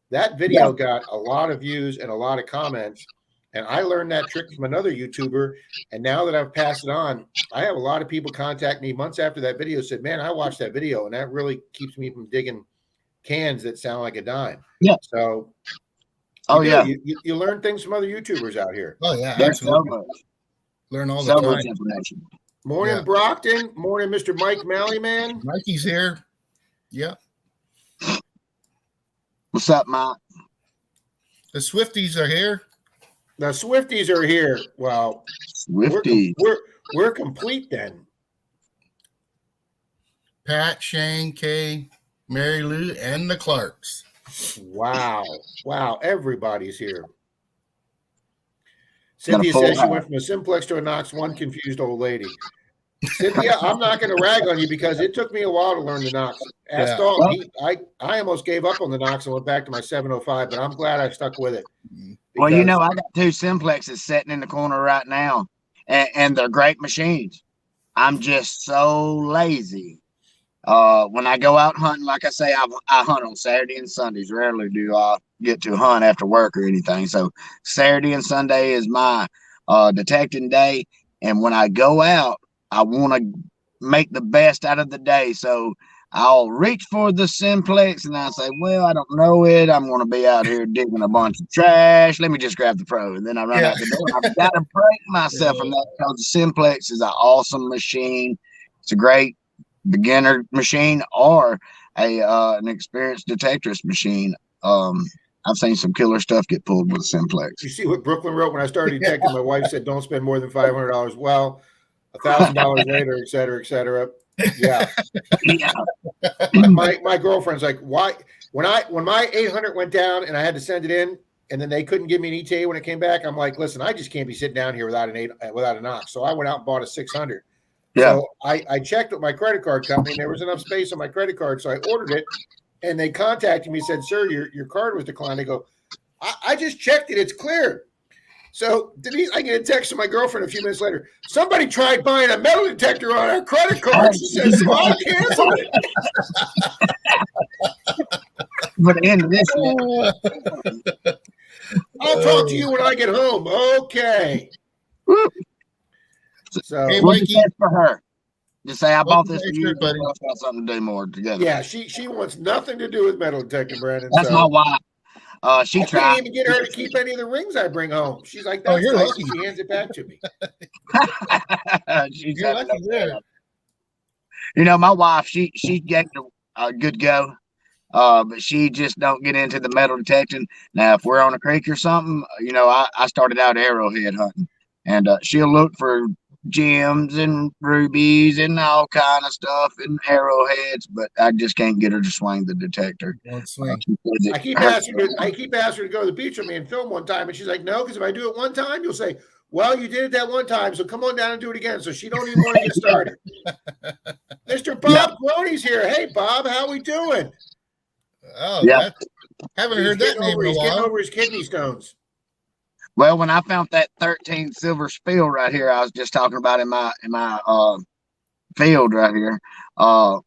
That video got a lot of views and a lot of comments. And I learned that trick from another YouTuber. And now that I've passed it on, I have a lot of people contact me months after that video, said, "Man, I watched that video, and that really keeps me from digging cans that sound like a dime." Yeah. So, you learn things from other YouTubers out here. Oh yeah, there's absolutely. so much, Learn all so the time. much information. Morning, Brockton. Morning, Mr. Mike Malleyman. Mikey's here. Yeah. What's up, Mike? The Swifties are here. The Swifties are here. Well, Swifties. We're complete then. Pat, Shane, Kay, Mary Lou, and the Clarks. Wow. Everybody's here. Cynthia says she went from a simplex to a Knox, one confused old lady. Cynthia, I'm not going to rag on you because it took me a while to learn the Knox. Ask Dalton. I almost gave up on the Knox and went back to my 705, but I'm glad I stuck with it. Well, I got 2 simplexes sitting in the corner right now, and they're great machines. I'm just so lazy. When I go out hunting, like I say, I hunt on Saturday and Sundays. Rarely do I get to hunt after work or anything. So Saturday and Sunday is my detecting day. And when I go out, I want to make the best out of the day. So I'll reach for the simplex and I say, well, I don't know it. I'm going to be out here digging a bunch of trash. Let me just grab the pro. And then I run out the door. I've got to break myself from that because the simplex is an awesome machine. It's a great beginner machine or an experienced detectorist machine. I've seen some killer stuff get pulled with a simplex. You see what Brooklyn wrote when I started detecting? My wife said, "Don't spend more than $500." Well, $1,000 later, et cetera, et cetera. Yeah. My girlfriend's like, "Why?" When my 800 went down and I had to send it in, and then they couldn't give me an ETA when it came back, I'm like, "Listen, I just can't be sitting down here without a Knox." So I went out and bought a 600. Yeah. So I checked with my credit card company, and there was enough space on my credit card, so I ordered it. And they contacted me, said, "Sir, your card was declined." I go, I just checked it; it's cleared. So Denise, I get a text from my girlfriend a few minutes later. "Somebody tried buying a metal detector on our credit card." She says, "So I canceled it." But the end of this, I'll talk to you when I get home. Okay. So Hey, we'll Mikey. just for her. Just say I bought this for you, buddy. but let's got something to do more together. yeah, she wants nothing to do with metal detecting, Brandon. That's my wife. She I tried. can't even get her to keep any of the rings I bring home. She's like, "That's you're nice," lucky. and she hands it back to me. She's You're lucky there. My wife, she gave it a good go, but she just don't get into the metal detecting. Now, if we're on a creek or something, I started out arrowhead hunting, and she'll look for gems and rubies and all kind of stuff and arrowheads, but I just can't get her to swing the detector. Won't swing. I keep asking her to go to the beach with me and film one time, and she's like, "No, because if I do it one time, you'll say, 'Well, you did it that one time, so come on down and do it again.'" So she don't even want to get started. Mr. Bob Crony's here. Hey, Bob, how we doing? Oh, Yeah. Haven't heard that name in a He's getting while. over his kidney stones. Well, when I found that 13 silver spill right here, I was just talking about in my field right here. I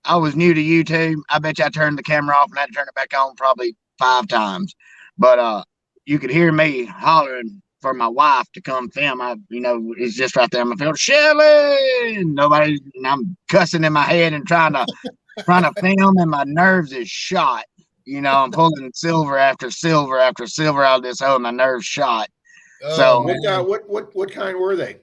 was new to YouTube. I bet you I turned the camera off and had to turn it back on probably 5 times. But you could hear me hollering for my wife to come film. It's just right there on my field. Shelly, nobody. And I'm cussing in my head and trying to film, and my nerves is shot. I'm pulling silver after silver after silver out of this hole. My nerves shot. So what kind were they?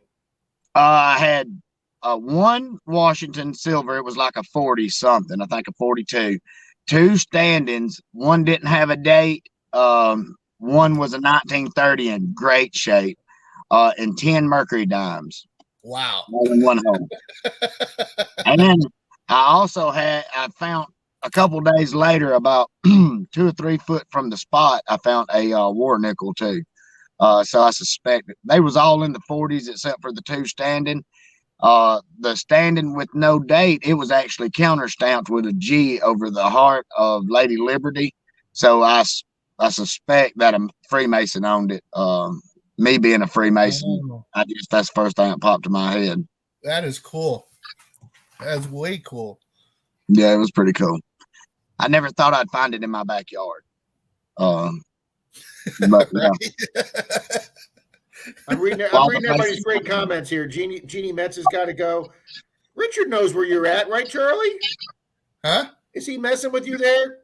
I had one Washington silver. It was like a 40 something. I think a 42. 2 standings. One didn't have a date. One was a 1930 in great shape. And 10 Mercury dimes. Wow. All in one hole. And then I found a couple days later, about 2 or 3 foot from the spot, I found a war nickel too. So I suspect they was all in the 40s except for the 2 standing. The standing with no date, it was actually counter stamped with a G over the heart of Lady Liberty. So I suspect that a Freemason owned it. Me being a Freemason, that's the first thing that popped in my head. That is cool. That's way cool. Yeah, it was pretty cool. I never thought I'd find it in my backyard. But yeah. I'm reading everybody's great comments here. Jeannie Metz has got to go. Richard knows where you're at, right, Charlie? Huh? Is he messing with you there?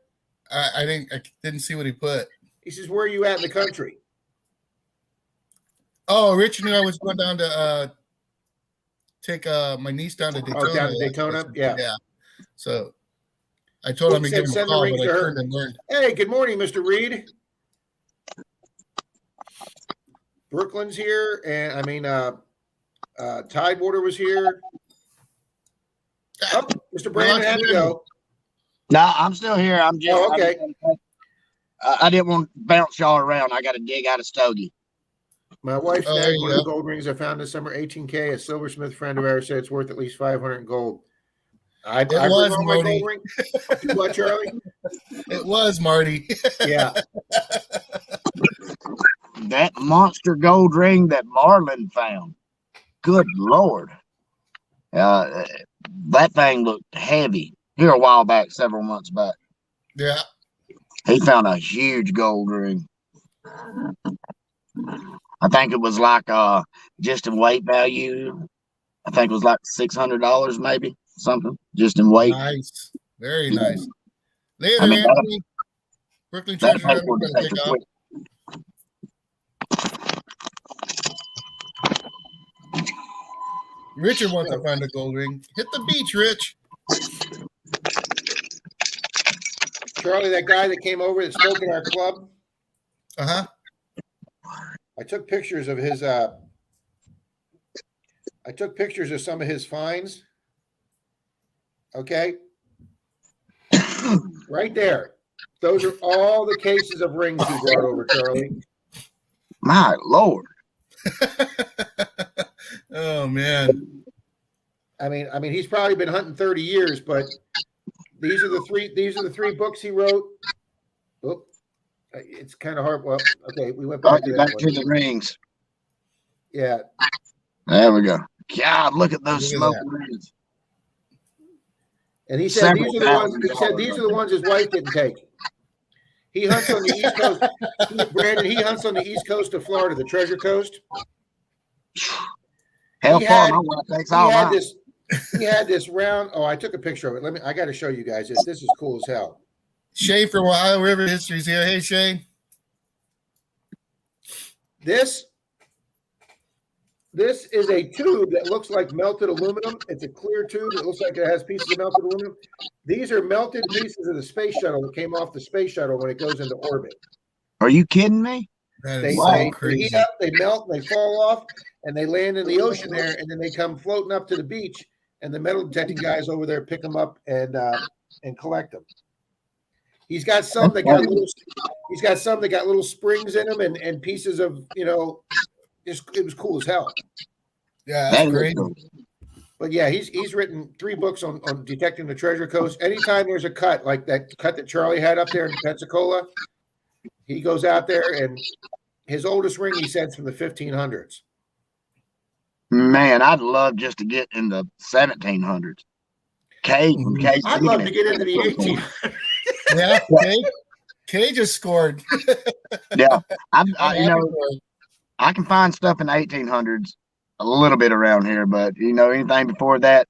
I didn't see what he put. He says, "Where are you at in the country?" Oh, Richard knew I was going down to take my niece down to Daytona. Oh, down to Daytona? Yeah. So I told him to give him a call, but I turned and learned. Hey, good morning, Mr. Reed. Brooklyn's here, and Tidewater was here. Oh, Mr. Brandon had to go. No, I'm still here. I'm just okay. I didn't want to bounce y'all around. I got to dig out a stogie. My wife snagged one of the gold rings I found this summer, 18K. A silversmith friend of ours said it's worth at least 500 in gold. I bring all my gold ring. What, Charlie? It was, Marty. Yeah. That monster gold ring that Marlon found. Good Lord. That thing looked heavy here a while back, several months back. Yeah. He found a huge gold ring. I think it was like just in weight value. I think it was like $600 maybe, something, just in weight. Nice. Very nice. Later, Anthony. Brooklyn Treasure Hunt, we're going to take off. Richard wants to find a gold ring. Hit the beach, Rich. Charlie, that guy that came over that spoke at our club. Uh-huh. I took pictures of his I took pictures of some of his finds. Okay. Right there. Those are all the cases of rings he brought over, Charlie. My Lord. Oh man. I mean, he's probably been hunting 30 years, but these are the three books he wrote. Oh, it's kind of hard. Well, okay, we went back to the rings. Yeah. There we go. God, look at those smoking rings. And he said these are the ones. He said these are the ones his wife didn't take. He hunts on the East Coast. Brandon, he hunts on the East Coast of Florida, the Treasure Coast. Hell, my wife takes all mine. He had this round. Oh, I took a picture of it. I got to show you guys this. This is cool as hell. Shane from Ohio River History's here. Hey, Shane. This is a tube that looks like melted aluminum. It's a clear tube. It looks like it has pieces of melted aluminum. These are melted pieces of the space shuttle that came off the space shuttle when it goes into orbit. Are you kidding me? They crazy. Heat up, they melt, and they fall off, and they land in the ocean there, and then they come floating up to the beach, and the metal detecting guys over there pick them up and collect them. He's got some that got little springs in them and pieces of, it was cool as hell. Yeah, that's great. But yeah, he's written 3 books on detecting the Treasure Coast. Anytime there's a cut like that cut that Charlie had up there in Pensacola, he goes out there, and his oldest ring, he said, is from the 1500s. Man, I'd love just to get in the 1700s. I'd love to get into the 1800s. Yeah, Kay just scored. Yeah, I can find stuff in the 1800s a little bit around here, but anything before that,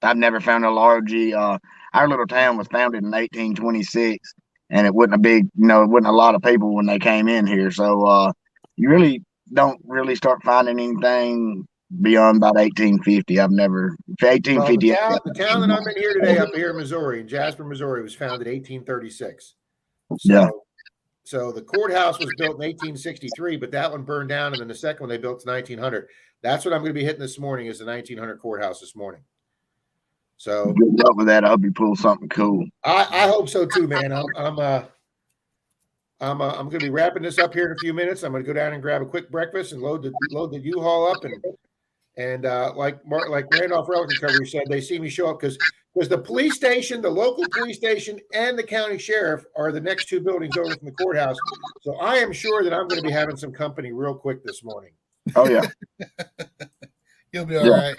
I've never found a large. Our little town was founded in 1826, and it wasn't a big, it wasn't a lot of people when they came in here. So you really don't really start finding anything beyond about 1850. I've never Well, 1850. the town that I'm in here today, up here in Missouri, in Jasper, Missouri, was founded 1836. Yeah. So the courthouse was built in 1863, but that one burned down, and then the second one they built in 1900. That's what I'm going to be hitting this morning, is the 1900 courthouse this morning. So good luck with that. I hope you pull something cool. I hope so too, man. I'm going to be wrapping this up here in a few minutes. I'm going to go down and grab a quick breakfast and load the U-Haul up, and like Randolph Relic Recovery said, they see me show up because the police station, the local police station, and the county sheriff are the next two buildings over from the courthouse. So I am sure that I'm going to be having some company real quick this morning. Oh yeah, You'll be all right.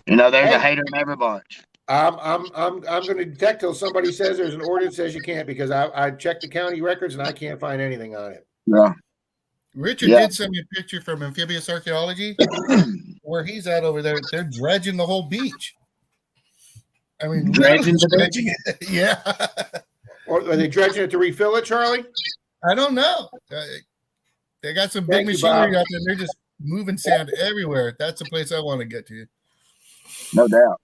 There's a hater in every bunch. I'm going to detect till somebody says there's an ordinance says you can't, because I checked the county records and I can't find anything on it. Yeah. Richard did send me a picture from Amphibious Archaeology where he's at over there. They're dredging the whole beach. I mean, dredging it. Yeah. Or are they dredging it to refill it, Charlie? I don't know. They got some big machinery out there. They're just moving sand everywhere. That's a place I want to get to. No doubt.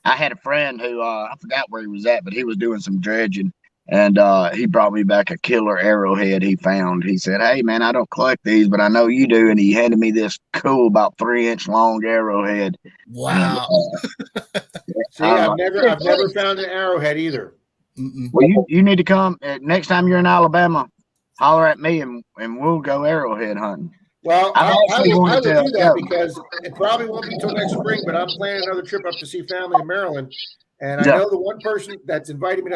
I had a friend who I forgot where he was at, but he was doing some dredging, and he brought me back a killer arrowhead he found. He said, "Hey man, I don't collect these, but I know you do," and he handed me this cool, about 3-inch long arrowhead. Wow. See, I've never found an arrowhead either. Well, you need to come next time you're in Alabama. Holler at me, and we'll go arrowhead hunting. Well, I will do that because it probably won't be until next spring, but I'm planning another trip up to see family in Maryland. And I know the one person that's invited me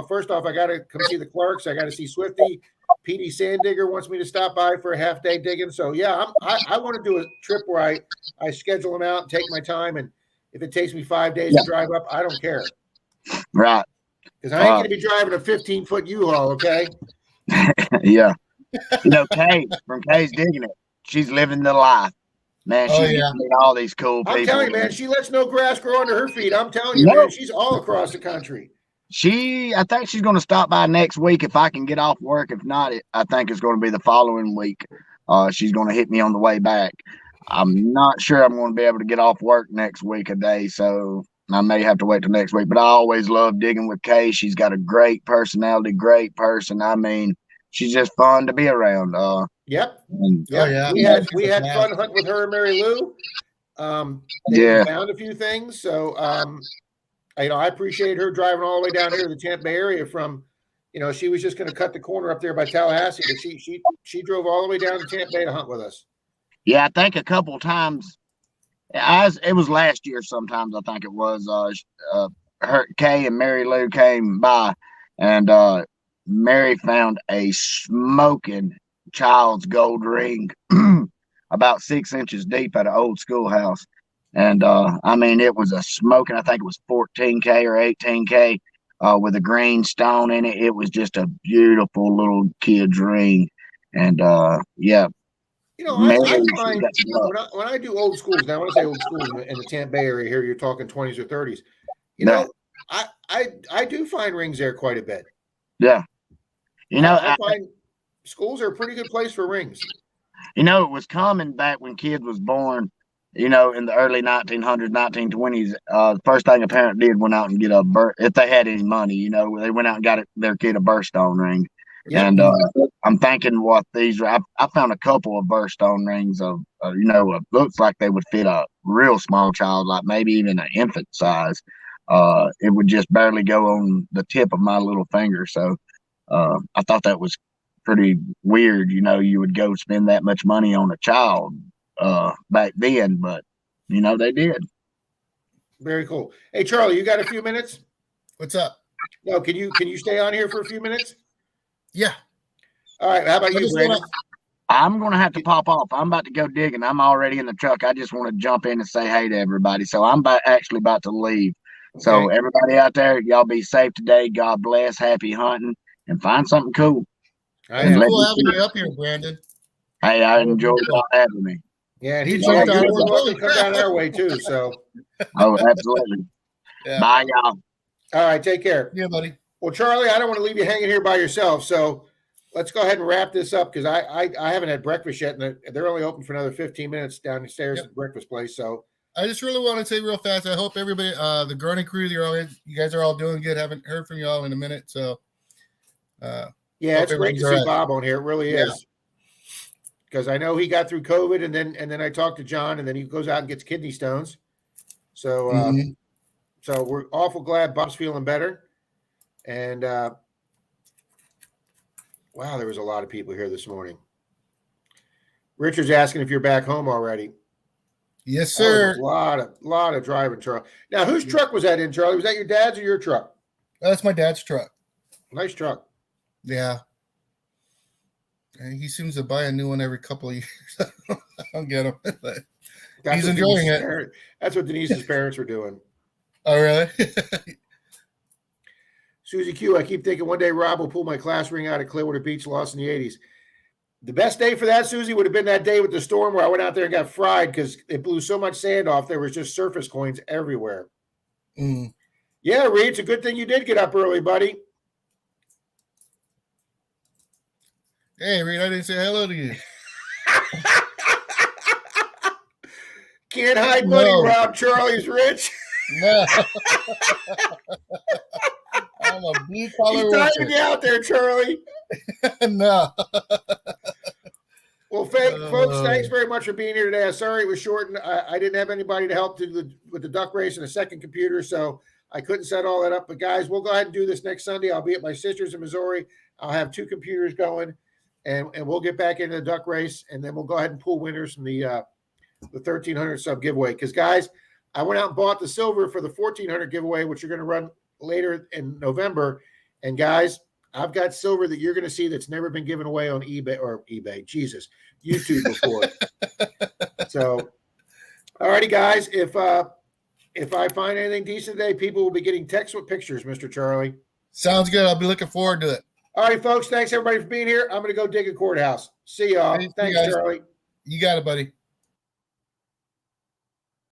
first off, I got to come see the Clarks. I got to see Swifty. PD Sandigger wants me to stop by for a half day digging. So, yeah, I want to do a trip where I schedule them out and take my time. And if it takes me 5 days to drive up, I don't care. Right. Because I ain't going to be driving a 15-foot U-Haul, okay? Yeah. Kay from Kay's Digging It, she's living the life. Man, she's meeting all these cool people. I'm telling you, man, she lets no grass grow under her feet. I'm telling you, man, she's all across the country. I think she's going to stop by next week if I can get off work. If not, I think it's going to be the following week. She's going to hit me on the way back. I'm not sure I'm going to be able to get off work next week a day, so I may have to wait till next week. But I always love digging with Kay. She's got a great personality, great person. I mean, she's just fun to be around. Yep. Yeah. We had fun hunting with her and Mary Lou. They found a few things. So I appreciate her driving all the way down here to the Tampa Bay area from, she was just going to cut the corner up there by Tallahassee, but she drove all the way down to Tampa Bay to hunt with us. Yeah, I think a couple of times. It was last year. Sometimes I think it was. Kay and Mary Lou came by, and Mary found a smoking child's gold ring about 6 inches deep at an old schoolhouse. And it was a smoking, I think it was 14K or 18K with a green stone in it. It was just a beautiful little kid's ring. And I find when I do old schools, now when I say old schools in the Tampa Bay area here, you're talking 20s or 30s. I do find rings there quite a bit. Yeah. I find schools are a pretty good place for rings. It was common back when kids was born, in the early 1900s, 1920s. The first thing a parent did went out and get if they had any money, they went out and got their kid a birthstone ring. Yep. And I'm thinking what these are. I found a couple of birthstone rings of, looks like they would fit a real small child, like maybe even an infant size. It would just barely go on the tip of my little finger. So I thought that was pretty weird. You would go spend that much money on a child back then, but they did. Very cool. Hey, Charlie, you got a few minutes? What's up? No, can you stay on here for a few minutes? Yeah. All right. How about you, Brandon? I'm going to have to pop off. I'm about to go digging. I'm already in the truck. I just want to jump in and say hey to everybody. So I'm actually about to leave. Okay. So everybody out there, y'all be safe today. God bless. Happy hunting and find something cool. It's cool having you up here, Brandon. Hey, I enjoyed y'all having me. Yeah, and He he's jumped you're out of more the than welcome to boat. come down our way too. So, Oh, absolutely. Yeah. Bye, y'all. all right, take care. Yeah, buddy. Well, Charlie, I don't want to leave you hanging here by yourself. So let's go ahead and wrap this up because I haven't had breakfast yet, and they're only open for another 15 minutes downstairs at the breakfast place. So I just really want to say real fast. I hope everybody, the Gurney crew, you guys are all doing good. Haven't heard from y'all in a minute, so yeah, it's great to see right. Bob on here. It really is. Because I know he got through COVID, and then I talked to John, and then he goes out and gets kidney stones. So so we're awful glad Bob's feeling better. And wow, there was a lot of people here this morning. Richard's asking if you're back home already. Yes, sir. A lot of driving, Charlie. Now, whose truck was that in, Charlie? Was that your dad's or your truck? That's my dad's truck. Nice truck. Yeah. And he seems to buy a new one every couple of years. I don't get him. He's enjoying it. That's what Denise's parents were doing. Oh, really? Susie Q, I keep thinking one day Rob will pull my class ring out at Clearwater Beach, lost in the 80s. The best day for that, Susie, would have been that day with the storm where I went out there and got fried because it blew so much sand off. There was just surface coins everywhere. Yeah, Reed, it's a good thing you did get up early, buddy. Hey, Reed, I didn't say hello to you. Can't hide money, Rob. Charlie's rich. No. I'm a blue collar He's diving you out there, Charlie. No. Well, folks, thanks very much for being here today. I'm sorry it was short, and I didn't have anybody to help with the duck race and a second computer, so I couldn't set all that up. But, guys, we'll go ahead and do this next Sunday. I'll be at my sister's in Missouri. I'll have 2 computers going, and we'll get back into the duck race, and then we'll go ahead and pull winners from the 1,300 sub giveaway. Because, guys, I went out and bought the silver for the 1,400 giveaway, which you're going to run later in November. And, guys, I've got silver that you're going to see that's never been given away on YouTube before. So, all righty, guys. If I find anything decent today, people will be getting texts with pictures, Mr. Charlie. Sounds good. I'll be looking forward to it. All right, folks. Thanks, everybody, for being here. I'm going to go dig a courthouse. See y'all. Thanks, Charlie. You got it, buddy.